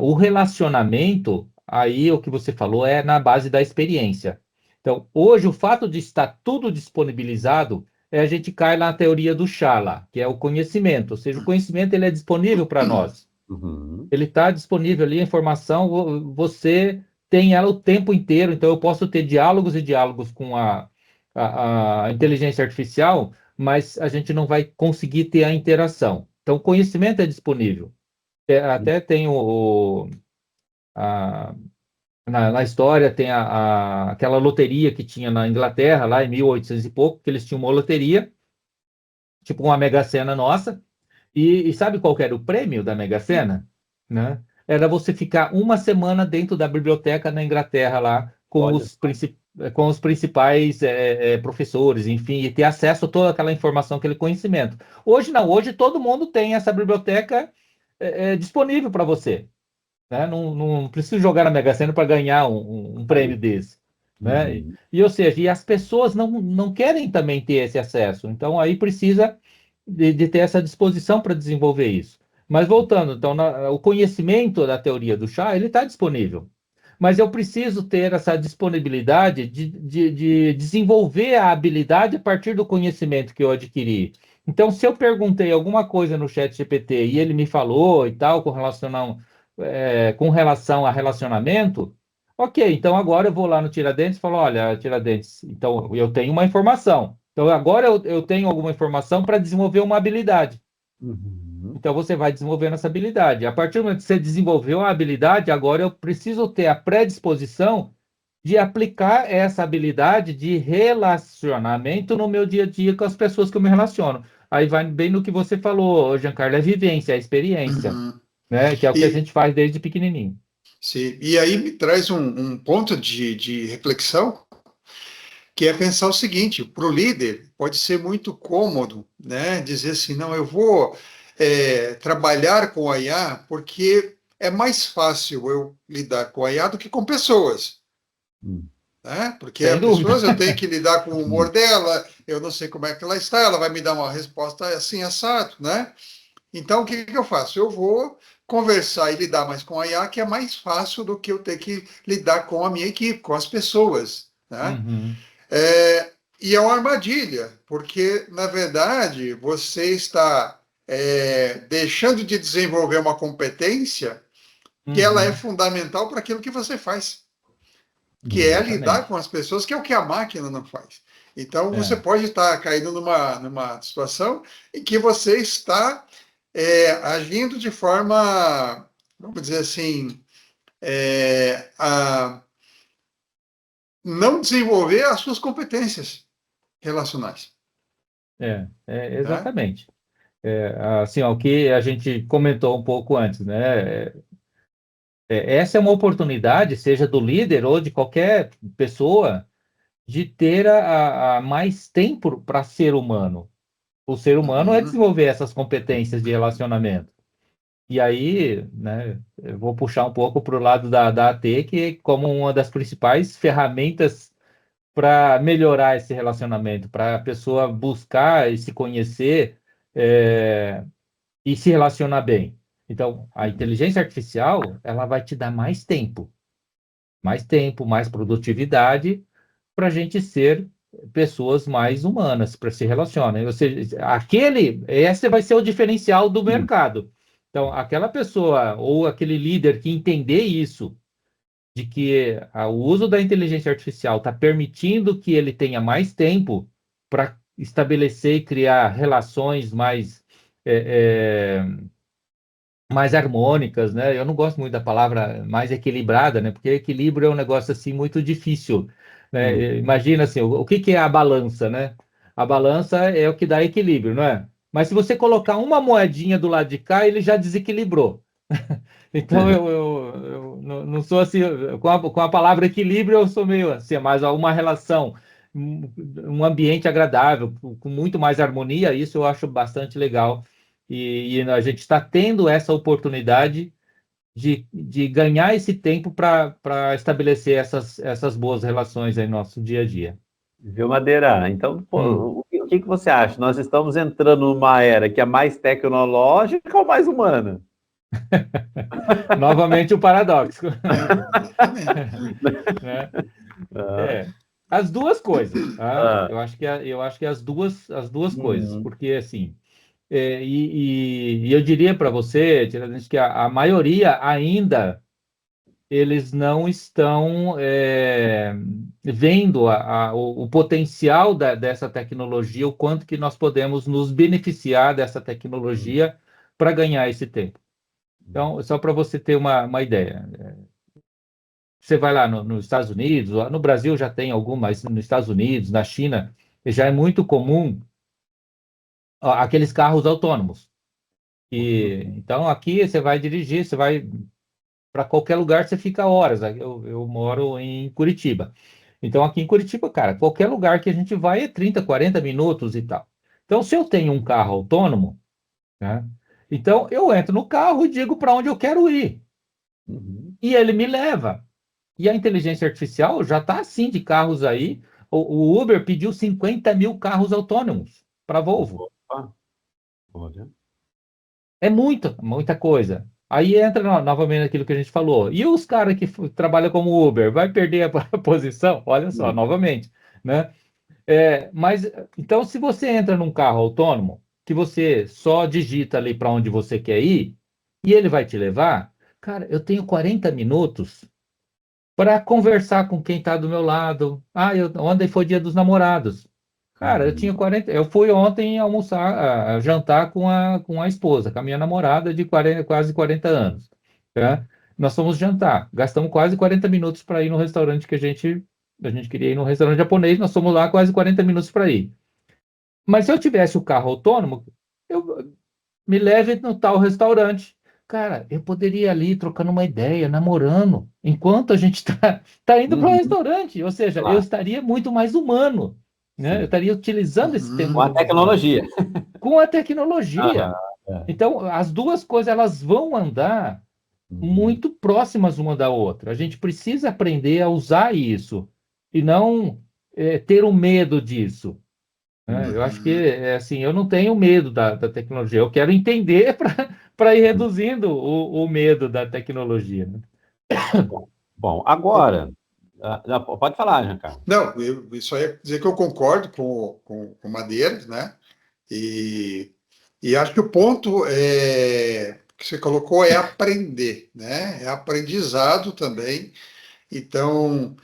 o relacionamento, aí o que você falou é na base da experiência. Então, hoje, o fato de estar tudo disponibilizado, a gente cai na teoria do Shala, que é o conhecimento, ou seja, o conhecimento ele é disponível para nós. uhum, Ele está disponível ali, a informação, você tem ela o tempo inteiro, então eu posso ter diálogos e diálogos com a inteligência artificial mas a gente não vai conseguir ter a interação. Então, o conhecimento é disponível. Até tem a- na história, tem aquela loteria que tinha na Inglaterra, lá em 1800 e pouco, que eles tinham uma loteria, tipo uma Mega-Sena nossa, e sabe qual que era o prêmio da Mega-Sena? Né? Era você ficar uma semana dentro da biblioteca na Inglaterra lá Olha, com os principais professores, enfim, e ter acesso a toda aquela informação, aquele conhecimento. Hoje não, hoje todo mundo tem essa biblioteca disponível para você. Né? Não preciso jogar na Mega Sena para ganhar um prêmio aí. desse. Né? Uhum. Ou seja, e as pessoas não querem também ter esse acesso. Então, aí precisa de ter essa disposição para desenvolver isso. Mas voltando, então, o conhecimento da teoria do chá, ele está disponível. Mas eu preciso ter essa disponibilidade de desenvolver a habilidade a partir do conhecimento que eu adquiri. Então, se eu perguntei alguma coisa no chat GPT e ele me falou e tal, com relação a relacionamento, ok, então agora eu vou lá no Tiradentes e falo, olha, Tiradentes, então eu tenho uma informação. Então agora eu tenho alguma informação para desenvolver uma habilidade. Uhum. Então você vai desenvolvendo essa habilidade. A partir do momento que você desenvolveu a habilidade, agora eu preciso ter a predisposição de aplicar essa habilidade de relacionamento no meu dia a dia com as pessoas que eu me relaciono. Aí vai bem no que você falou, Giancarlo, é vivência, é experiência, Uhum. né? Que é o que a E, gente faz desde pequenininho. sim, e aí me traz um ponto de reflexão, que é pensar o seguinte: para o líder pode ser muito cômodo, né, dizer assim, não, eu vou trabalhar com a IA porque é mais fácil eu lidar com a IA do que com pessoas. Uhum. Né? Porque Sem a dúvida. pessoa eu tenho que lidar com o humor Uhum. dela, eu não sei como é que ela está, ela vai me dar uma resposta assim, assado, né? Então, o que que eu faço? Eu vou conversar e lidar mais com a IA, que é mais fácil do que eu ter que lidar com a minha equipe, com as pessoas, né? Uhum, E é uma armadilha, porque, na verdade, você está deixando de desenvolver uma competência que ela é uhum, fundamental para aquilo que você faz, que é lidar exatamente. com as pessoas, que é o que a máquina não faz. Então, você É, pode estar caindo numa situação em que você está agindo de forma, vamos dizer assim, a não desenvolver as suas competências relacionais. Né? exatamente. Assim, ó, o que a gente comentou um pouco antes, né? Essa é uma oportunidade, seja do líder ou de qualquer pessoa, de ter a mais tempo para ser humano. O ser humano é Uhum. desenvolver essas competências de relacionamento. E aí, né, eu vou puxar um pouco para o lado da AT, que como uma das principais ferramentas para melhorar esse relacionamento, para a pessoa buscar e se conhecer é, e se relacionar bem. Então, a inteligência artificial, ela vai te dar mais tempo, mais produtividade para a gente ser pessoas mais humanas, para se relacionar. Ou seja, esse vai ser o diferencial do Uhum. mercado. Então, aquela pessoa ou aquele líder que entender isso, de que o uso da inteligência artificial está permitindo que ele tenha mais tempo para estabelecer e criar relações é, mais harmônicas, né? Eu não gosto muito da palavra mais equilibrada, né? Porque equilíbrio é um negócio assim muito difícil, Uhum. né? Imagina assim, o que que é a balança, né? A balança é o que dá equilíbrio, não é? Mas se você colocar uma moedinha do lado de cá, ele já desequilibrou. Então eu não sou assim, com a palavra equilíbrio eu sou meio assim, mas uma relação, um ambiente agradável, com muito mais harmonia, isso eu acho bastante legal. E a gente está tendo essa oportunidade de ganhar esse tempo para estabelecer essas boas relações aí no nosso dia a dia. Viu, Madeira? Então, Hum. pô, o que que você acha? Nós estamos entrando numa era que é mais tecnológica ou mais humana? Novamente o paradoxo, Exatamente. né? Ah, É, as duas coisas, tá? ah, Eu acho que as duas coisas, uhum, porque assim, e eu diria para você, Tiradentes, que a maioria ainda eles não estão vendo o potencial dessa tecnologia, o quanto que nós podemos nos beneficiar dessa tecnologia para ganhar esse tempo. Então, só para você ter uma ideia, você vai lá nos Estados Unidos, lá no Brasil já tem algumas, nos Estados Unidos, na China, já é muito comum aqueles carros autônomos. Então, aqui você vai dirigir, você vai para qualquer lugar, você fica horas. Eu moro em Curitiba. Então, aqui em Curitiba, cara, qualquer lugar que a gente vai é 30, 40 minutos e tal. Então, se eu tenho um carro autônomo, né? Então, eu entro no carro e digo para onde eu quero ir. E ele me leva. E a inteligência artificial já está assim de carros aí. O Uber pediu 50 mil carros autônomos para a Volvo. Opa, olha. É muita coisa. Aí entra novamente aquilo que a gente falou. E os caras que trabalham como Uber, vai perder a posição? Olha só, novamente, né? Mas então, se você entra num carro autônomo, que você só digita ali para onde você quer ir, e ele vai te levar, cara, eu tenho 40 minutos para conversar com quem está do meu lado. Ontem foi dia dos namorados. Cara, eu tinha 40. Eu fui ontem almoçar, jantar com a esposa, com a minha namorada de 40, quase 40 anos. Tá? Nós fomos jantar, gastamos quase 40 minutos para ir no restaurante que a gente queria ir num restaurante japonês, nós fomos lá quase 40 minutos para ir. Mas se eu tivesse o carro autônomo, eu me leve no tal restaurante. Cara, eu poderia ir ali trocando uma ideia, namorando, enquanto a gente está indo para o restaurante. Ou seja, eu Claro, estaria muito mais humano, né? Eu sim. estaria utilizando esse tempo Com a Uhum. muito mais tecnologia. com a tecnologia. Aham, é. Então, as duas coisas elas vão andar Uhum, muito próximas uma da outra. A gente precisa aprender a usar isso e não ter o medo disso, né? Eu acho que Uhum. assim, eu não tenho medo da tecnologia, eu quero entender para ir reduzindo o medo da tecnologia, né? bom. Bom, agora, pode falar, Giancarlo. Não, eu só ia dizer que eu concordo com o Madeiras, né? E, e acho que o ponto que você colocou é aprender, né? É aprendizado também. Então,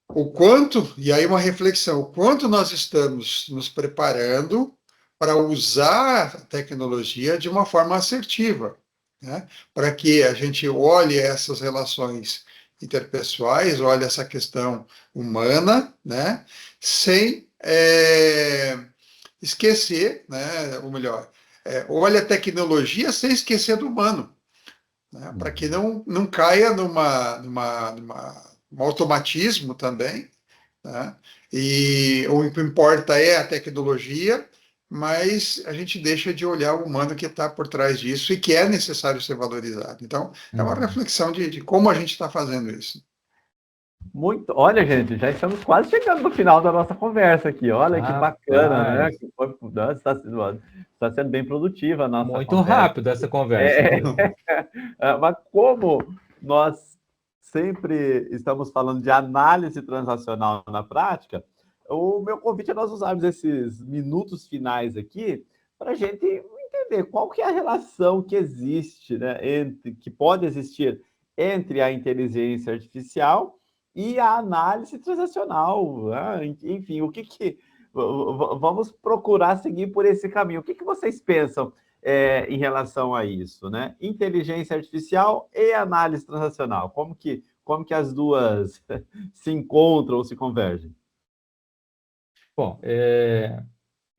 o quanto, e aí uma reflexão, o quanto nós estamos nos preparando para usar a tecnologia de uma forma assertiva, né? Para que a gente olhe essas relações interpessoais, olhe essa questão humana, né? Sem esquecer, né? Ou melhor, olhe a tecnologia sem esquecer do humano, né? Para que Uhum. não caia num automatismo também, né? E o que importa é a tecnologia, mas a gente deixa de olhar o humano que está por trás disso e que é necessário ser valorizado. Então, é uma Uhum. reflexão de como a gente está fazendo isso. Muito. Olha, gente, já estamos quase chegando no final da nossa conversa aqui. Olha que bacana, né? Rapaz, Está sendo bem produtiva a nossa muito conversa. rápido essa conversa. É, mas como nós sempre estamos falando de análise transacional na prática, o meu convite é nós usarmos esses minutos finais aqui para a gente entender qual que é a relação que existe, né, que pode existir entre a inteligência artificial e a análise transacional, né? Enfim, vamos procurar seguir por esse caminho. O que vocês pensam em relação a isso, né? Inteligência artificial e análise transacional. Como que as duas se encontram ou se convergem? Bom, é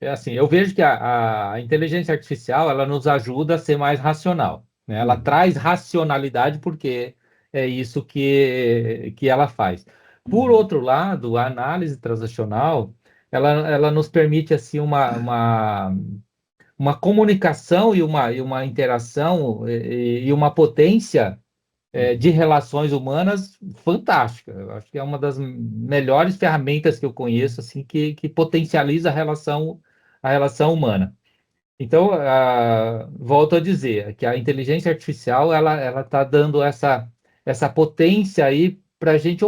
assim, eu vejo que a inteligência artificial ela nos ajuda a ser mais racional, né? Ela Uhum, traz racionalidade porque é isso que ela faz. Por uhum, outro lado, a análise transacional ela nos permite assim uma comunicação e uma interação e uma potência de uhum, relações humanas fantástica. Eu acho que é uma das melhores ferramentas que eu conheço assim que potencializa a relação humana. Então, volto a dizer que a inteligência artificial ela está dando essa potência aí para a gente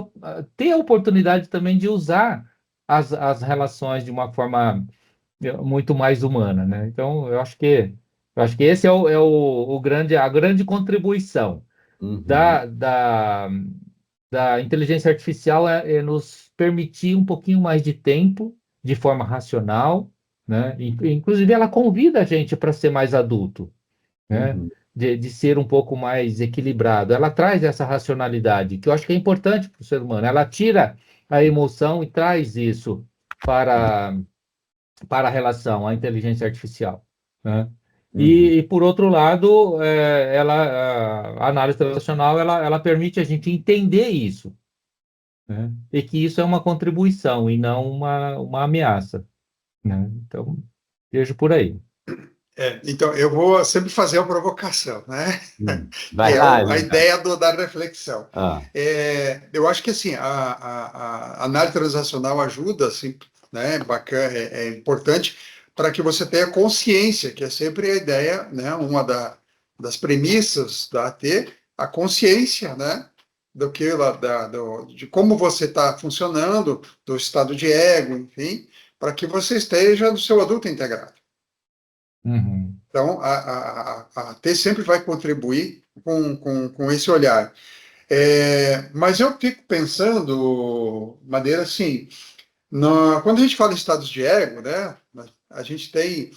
ter a oportunidade também de usar as relações de uma forma muito mais humana, né? Então, eu acho que esse é a grande contribuição. Uhum. da inteligência artificial é nos permitir um pouquinho mais de tempo, de forma racional, né? Inclusive, ela convida a gente para ser mais adulto, né? Uhum. De ser um pouco mais equilibrado. Ela traz essa racionalidade, que eu acho que é importante para o ser humano. Ela tira a emoção e traz isso para, para a relação, a inteligência artificial, né? Uhum. Por outro lado, a análise transacional ela permite a gente entender isso, né? E que isso é uma contribuição e não uma ameaça, né? Então, vejo por aí. Então, eu vou sempre fazer a provocação, né? Que Vai é lá, a Eliana. ideia da reflexão. Ah, Eu acho que assim, a análise transacional ajuda, assim, né? Bacana, é importante para que você tenha consciência, que é sempre a ideia, né? Das premissas da AT, a consciência, né? Do que de como você está funcionando, do estado de ego, enfim, para que você esteja no seu adulto integrado. Uhum, Então, a T sempre vai contribuir com esse olhar. Mas eu fico pensando, maneira assim, quando a gente fala em estados de ego, né, a gente tem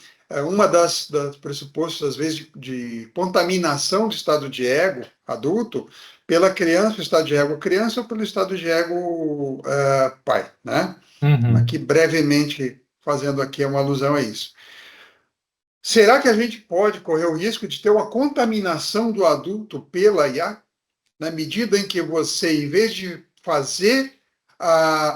uma das pressupostos, às vezes, de contaminação do estado de ego adulto pela criança, o estado de ego criança, ou pelo estado de ego pai, né? uhum, Aqui, brevemente, fazendo aqui uma alusão a isso. Será que a gente pode correr o risco de ter uma contaminação do adulto pela IA, na medida em que você, em vez de fazer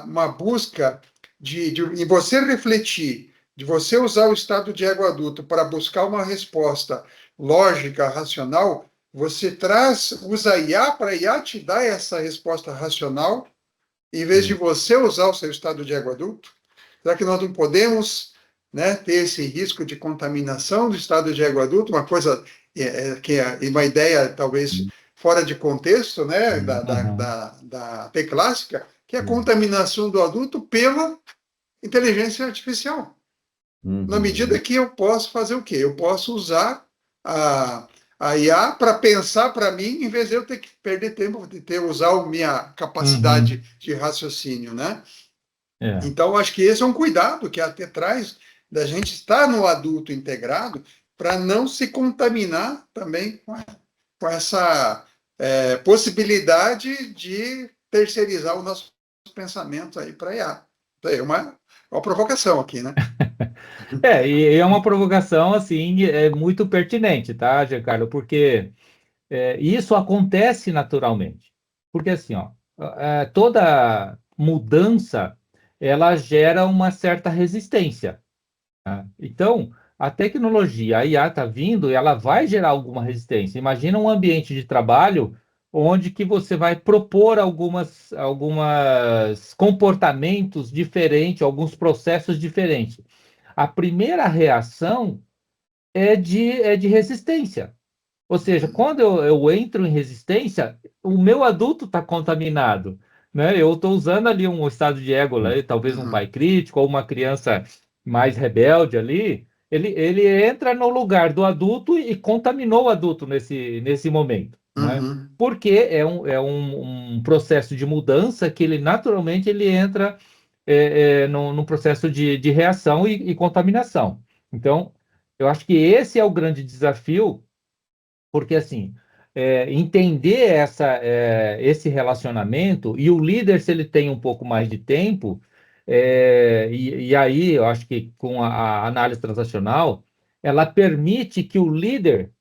uma busca em você refletir, de você usar o estado de ego adulto para buscar uma resposta lógica, racional, você usa a IA para a IA te dar essa resposta racional, em vez de você usar o seu estado de ego adulto? Será que nós não podemos, né, ter esse risco de contaminação do estado de ego adulto? Uma coisa que é uma ideia talvez fora de contexto, né, uhum, da P clássica, que é a contaminação do adulto pela inteligência artificial. Na medida uhum. que eu posso fazer o quê? Eu posso usar a, a IA para pensar para mim, em vez de eu ter que perder tempo de usar a minha capacidade uhum. de raciocínio, né? É. Então, acho que esse é um cuidado que até traz da gente estar no adulto integrado para não se contaminar também com essa possibilidade de terceirizar o nosso pensamento aí para IA. É uma provocação aqui, né? E é uma provocação, assim, muito pertinente, tá, Giancarlo? Porque isso acontece naturalmente. Porque, assim, ó, toda mudança, ela gera uma certa resistência, tá? Então, a tecnologia, a IA está vindo e ela vai gerar alguma resistência. Imagina um ambiente de trabalho onde que você vai propor algumas comportamentos diferentes, alguns processos diferentes. A primeira reação é de resistência. Ou seja, Uhum, quando eu entro em resistência, o meu adulto está contaminado, né? Eu estou usando ali um estado de ego, né? Talvez um pai uhum, crítico ou uma criança mais rebelde ali. Ele entra no lugar do adulto e contaminou o adulto nesse momento, né? uhum, Porque é um processo de mudança que ele naturalmente ele entra num processo de reação e contaminação. Então, eu acho que esse é o grande desafio porque, assim, entender esse relacionamento e o líder, se ele tem um pouco mais de tempo, e aí eu acho que com a análise transacional, ela permite que o líder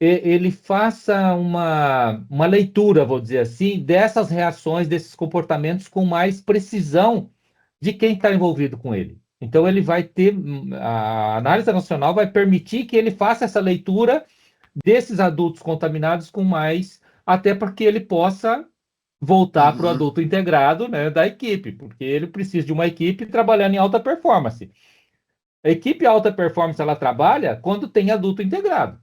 ele faça uma leitura, vou dizer assim, dessas reações, desses comportamentos com mais precisão de quem está envolvido com ele. Então, ele vai ter, a análise transacional vai permitir que ele faça essa leitura desses adultos contaminados com mais, até para que ele possa voltar para o uhum, adulto integrado, né, da equipe, porque ele precisa de uma equipe trabalhando em alta performance. A equipe alta performance ela trabalha quando tem adulto integrado.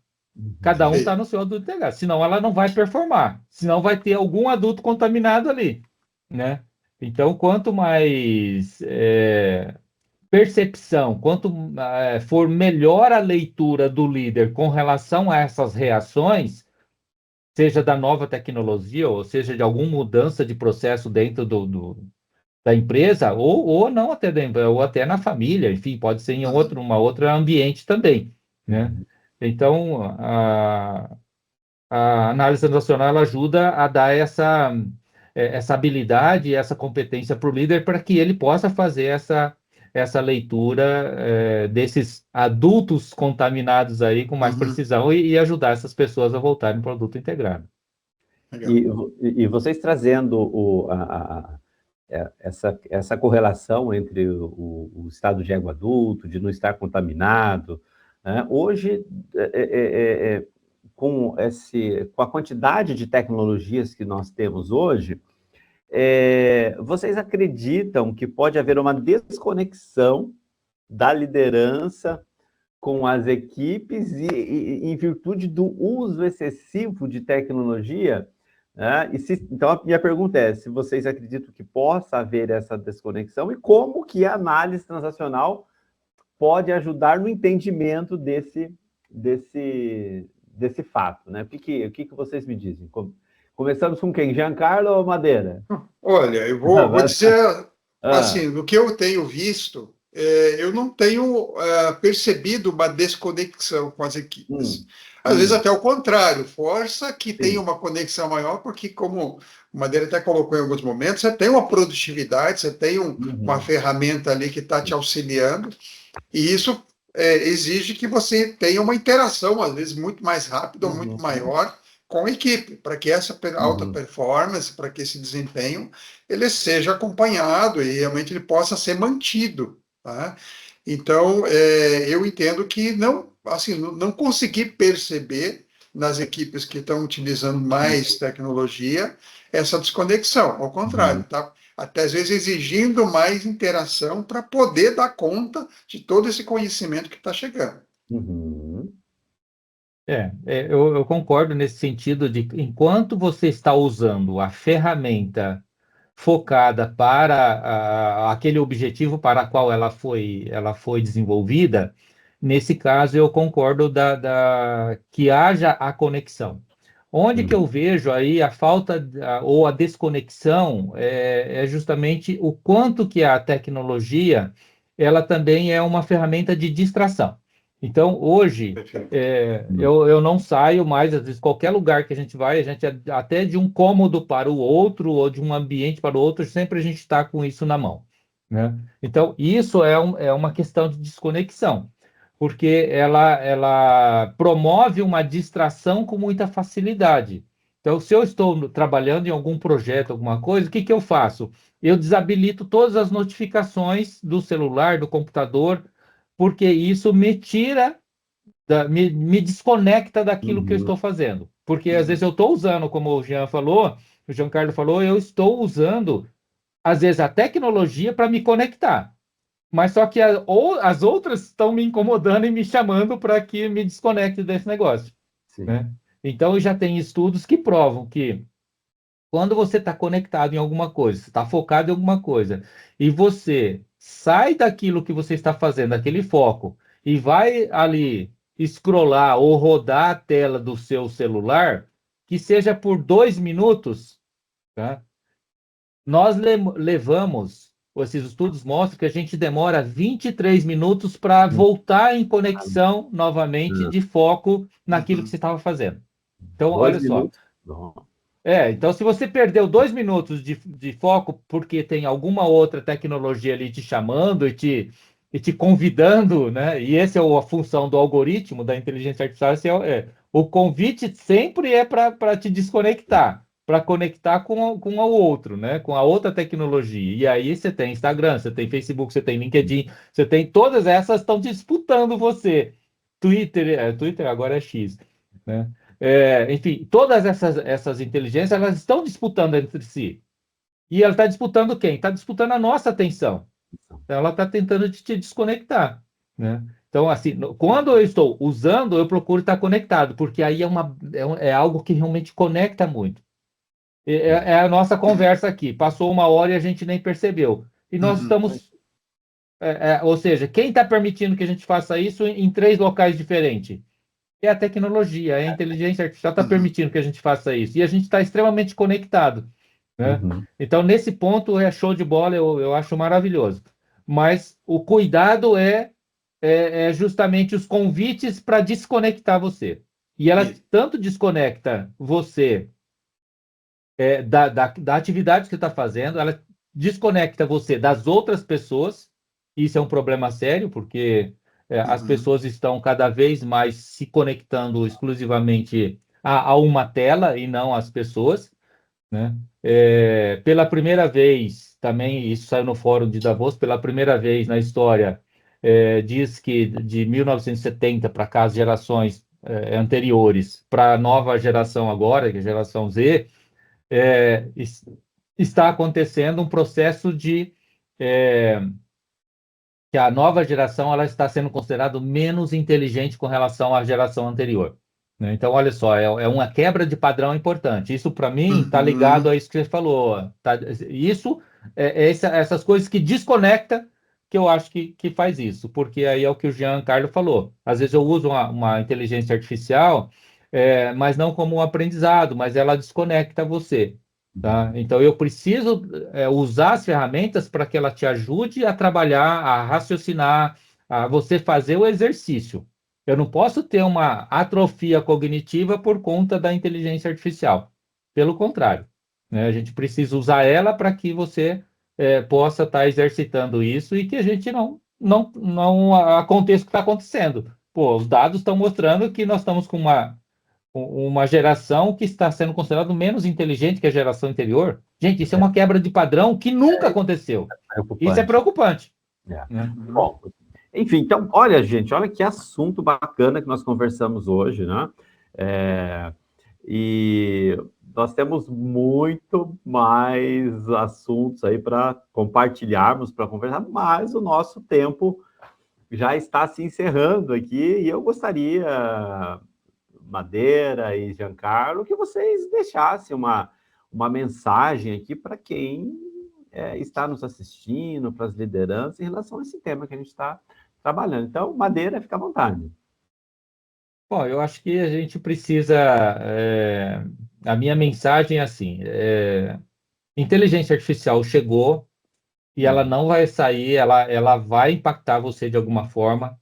Cada um está perfeito. no seu adulto integrado, senão ela não vai performar, senão vai ter algum adulto contaminado ali, né? Então, quanto mais percepção, quanto for melhor a leitura do líder com relação a essas reações, seja da nova tecnologia, ou seja de alguma mudança de processo dentro da empresa, ou não até ou até na família, enfim, pode ser em uma outra ambiente também, né? Então, a análise transacional ela ajuda a dar essa habilidade e essa competência para o líder para que ele possa fazer essa leitura desses adultos contaminados aí com mais precisão e ajudar essas pessoas a voltarem para o produto integrado. E vocês trazendo essa correlação entre o estado de ego adulto, de não estar contaminado, né? Hoje, com a quantidade de tecnologias que nós temos hoje, vocês acreditam que pode haver uma desconexão da liderança com as equipes e em virtude do uso excessivo de tecnologia? Então, a minha pergunta é se vocês acreditam que possa haver essa desconexão e como que a análise transacional pode ajudar no entendimento desse fato, né? O que vocês me dizem? Começamos com quem? Giancarlo ou Madeira? Olha, eu vou dizer, assim, no que eu tenho visto, eu não tenho percebido uma desconexão com as equipes. Às vezes até o contrário, força que tenha uma conexão maior, porque como o Madeira até colocou em alguns momentos, você tem uma produtividade, você tem uma ferramenta ali que está te auxiliando, e isso exige que você tenha uma interação, às vezes, muito mais rápida ou muito maior com a equipe, para que essa alta performance, para que esse desempenho, ele seja acompanhado e realmente ele possa ser mantido. Tá? Então, eu entendo que não consegui perceber nas equipes que estão utilizando mais tecnologia essa desconexão, ao contrário, tá? Até às vezes exigindo mais interação para poder dar conta de todo esse conhecimento que está chegando. Eu concordo nesse sentido de que enquanto você está usando a ferramenta focada para aquele objetivo para o qual ela foi desenvolvida, nesse caso eu concordo que haja a conexão. Onde que eu vejo aí a falta ou a desconexão é justamente o quanto que a tecnologia ela também é uma ferramenta de distração. Então, hoje, eu não saio mais, às vezes, qualquer lugar que a gente vai, a gente até de um cômodo para o outro, ou de um ambiente para o outro, sempre a gente está com isso na mão, né? Então, isso é uma questão de desconexão, porque ela promove uma distração com muita facilidade. Então, se eu estou trabalhando em algum projeto, alguma coisa, o que eu faço? Eu desabilito todas as notificações do celular, do computador, porque isso me tira, me desconecta daquilo que eu estou fazendo. Porque às vezes eu estou usando, como o Giancarlo falou, eu estou usando, às vezes, a tecnologia para me conectar. Mas só que as outras estão me incomodando e me chamando para que me desconecte desse negócio, né? Então, já tem estudos que provam que quando você está conectado em alguma coisa, você está focado em alguma coisa, e você sai daquilo que você está fazendo, daquele foco, e vai ali scrollar ou rodar a tela do seu celular, que seja por 2 minutos, tá? Nós levamos, esses estudos mostram que a gente demora 23 minutos para voltar em conexão novamente de foco naquilo que você estava fazendo. Então, olha só. Então, se você perdeu 2 minutos de foco porque tem alguma outra tecnologia ali te chamando e te convidando, né? E essa é a função do algoritmo, da inteligência artificial, o convite sempre é para te desconectar, para conectar com o outro, né? Com a outra tecnologia. E aí você tem Instagram, você tem Facebook, você tem LinkedIn, você tem todas essas estão disputando você. Twitter agora é X, né? Enfim, todas essas inteligências elas estão disputando entre si. E ela está disputando quem? Está disputando a nossa atenção. Então, ela está tentando te desconectar, né? Então, assim, quando eu estou usando, eu procuro estar conectado, porque aí é algo que realmente conecta muito. É a nossa conversa aqui. Passou 1 hora e a gente nem percebeu. E nós estamos... ou seja, quem está permitindo que a gente faça isso em 3 locais diferentes? é a tecnologia, a inteligência artificial está permitindo que a gente faça isso. E a gente está extremamente conectado, né? Uhum. Então, nesse ponto, é show de bola, eu acho maravilhoso. Mas o cuidado é justamente os convites para desconectar você. E ela Isso. tanto desconecta você da atividade que você está fazendo, ela desconecta você das outras pessoas. Isso é um problema sério, porque as Uhum. pessoas estão cada vez mais se conectando exclusivamente a uma tela e não às pessoas, né? Pela primeira vez, também, isso saiu no Fórum de Davos, pela primeira vez na história, diz que de 1970 para cá, as gerações anteriores, para a nova geração agora, que é a geração Z, é, es- está acontecendo um processo de é, que a nova geração ela está sendo considerada menos inteligente com relação à geração anterior, né? Então, olha só, é uma quebra de padrão importante. Isso, para mim, está ligado Uhum. a isso que você falou. Tá? Isso essas coisas que desconecta que eu acho que faz isso, porque aí é o que o Giancarlo falou. Às vezes eu uso uma inteligência artificial, mas não como um aprendizado, mas ela desconecta você. Tá? Então, eu preciso usar as ferramentas para que ela te ajude a trabalhar, a raciocinar, a você fazer o exercício. Eu não posso ter uma atrofia cognitiva por conta da inteligência artificial. Pelo contrário, né? A gente precisa usar ela para que você possa estar exercitando isso e que a gente não aconteça o que está acontecendo. Pô, os dados estão mostrando que nós estamos com uma geração que está sendo considerada menos inteligente que a geração anterior. Gente, isso é uma quebra de padrão que nunca aconteceu. Isso é Preocupante. preocupante, É. né? Uhum. Bom, enfim, então, olha, gente, olha que assunto bacana que nós conversamos hoje, né? É, e nós temos muito mais assuntos aí para compartilharmos, para conversar, mas o nosso tempo já está se encerrando aqui e eu gostaria, Madeira e Giancarlo, que vocês deixassem uma mensagem aqui para quem está nos assistindo, para as lideranças, em relação a esse tema que a gente está trabalhando. Então, Madeira, fica à vontade. Bom, eu acho que a gente precisa. A minha mensagem é assim: inteligência artificial chegou e ela Uhum. não vai sair, ela vai impactar você de alguma forma.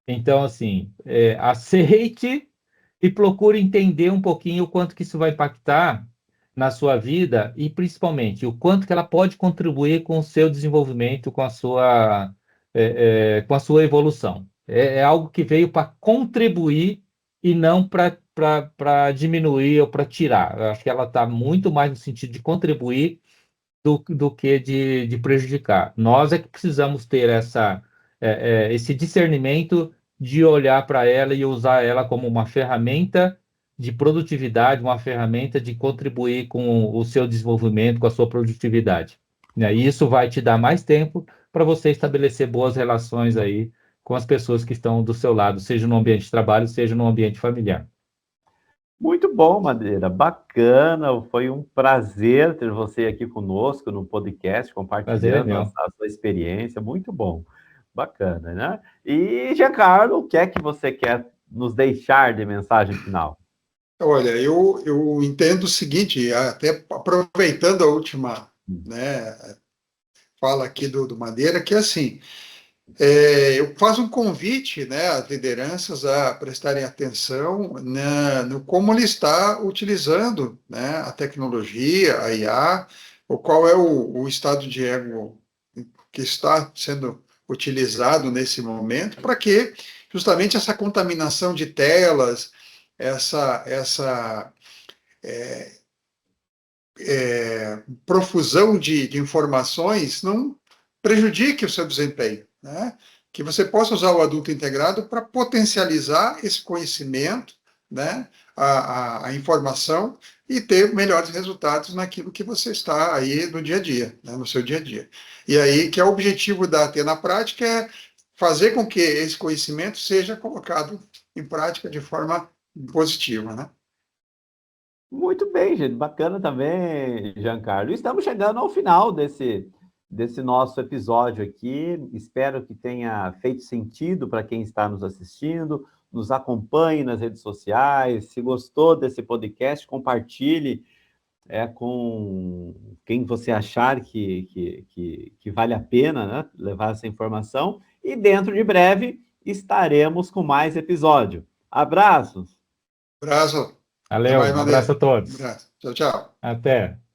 Então, assim, aceite e procure entender um pouquinho o quanto que isso vai impactar na sua vida e, principalmente, o quanto que ela pode contribuir com o seu desenvolvimento, com a sua evolução. É algo que veio para contribuir e não para diminuir ou para tirar. Eu acho que ela está muito mais no sentido de contribuir do que de prejudicar. Nós é que precisamos ter esse discernimento de olhar para ela e usar ela como uma ferramenta de produtividade, uma ferramenta de contribuir com o seu desenvolvimento, com a sua produtividade, né? E isso vai te dar mais tempo para você estabelecer boas relações aí com as pessoas que estão do seu lado, seja no ambiente de trabalho, seja no ambiente familiar. Muito bom, Madeira, bacana. Foi um prazer ter você aqui conosco no podcast, Prazer é compartilhando meu. a sua experiência. Muito bom, bacana, né? E, Giancarlo, o que é que você quer nos deixar de mensagem final? Olha, eu entendo o seguinte, até aproveitando a última, né, fala aqui do Madeira, que é assim, eu faço um convite, né, às lideranças a prestarem atenção no como ele está utilizando, né, a tecnologia, a IA, ou qual é o estado de ego que está sendo utilizado nesse momento, para que justamente essa contaminação de telas, essa profusão de informações não prejudique o seu desempenho, né? Que você possa usar o adulto integrado para potencializar esse conhecimento, né? A informação e ter melhores resultados naquilo que você está aí no dia a dia, né? No seu dia a dia. E aí que é o objetivo da AT na prática é fazer com que esse conhecimento seja colocado em prática de forma positiva, né? Muito bem, gente. Bacana também, Giancarlo. Estamos chegando ao final desse nosso episódio aqui. Espero que tenha feito sentido para quem está nos assistindo. nos acompanhe nas redes sociais. Se gostou desse podcast, compartilhe com quem você achar que vale a pena, né, levar essa informação. E dentro de breve estaremos com mais episódio. Abraços! Abraço. Valeu, um abraço a todos. Abraço. Tchau, tchau. Até.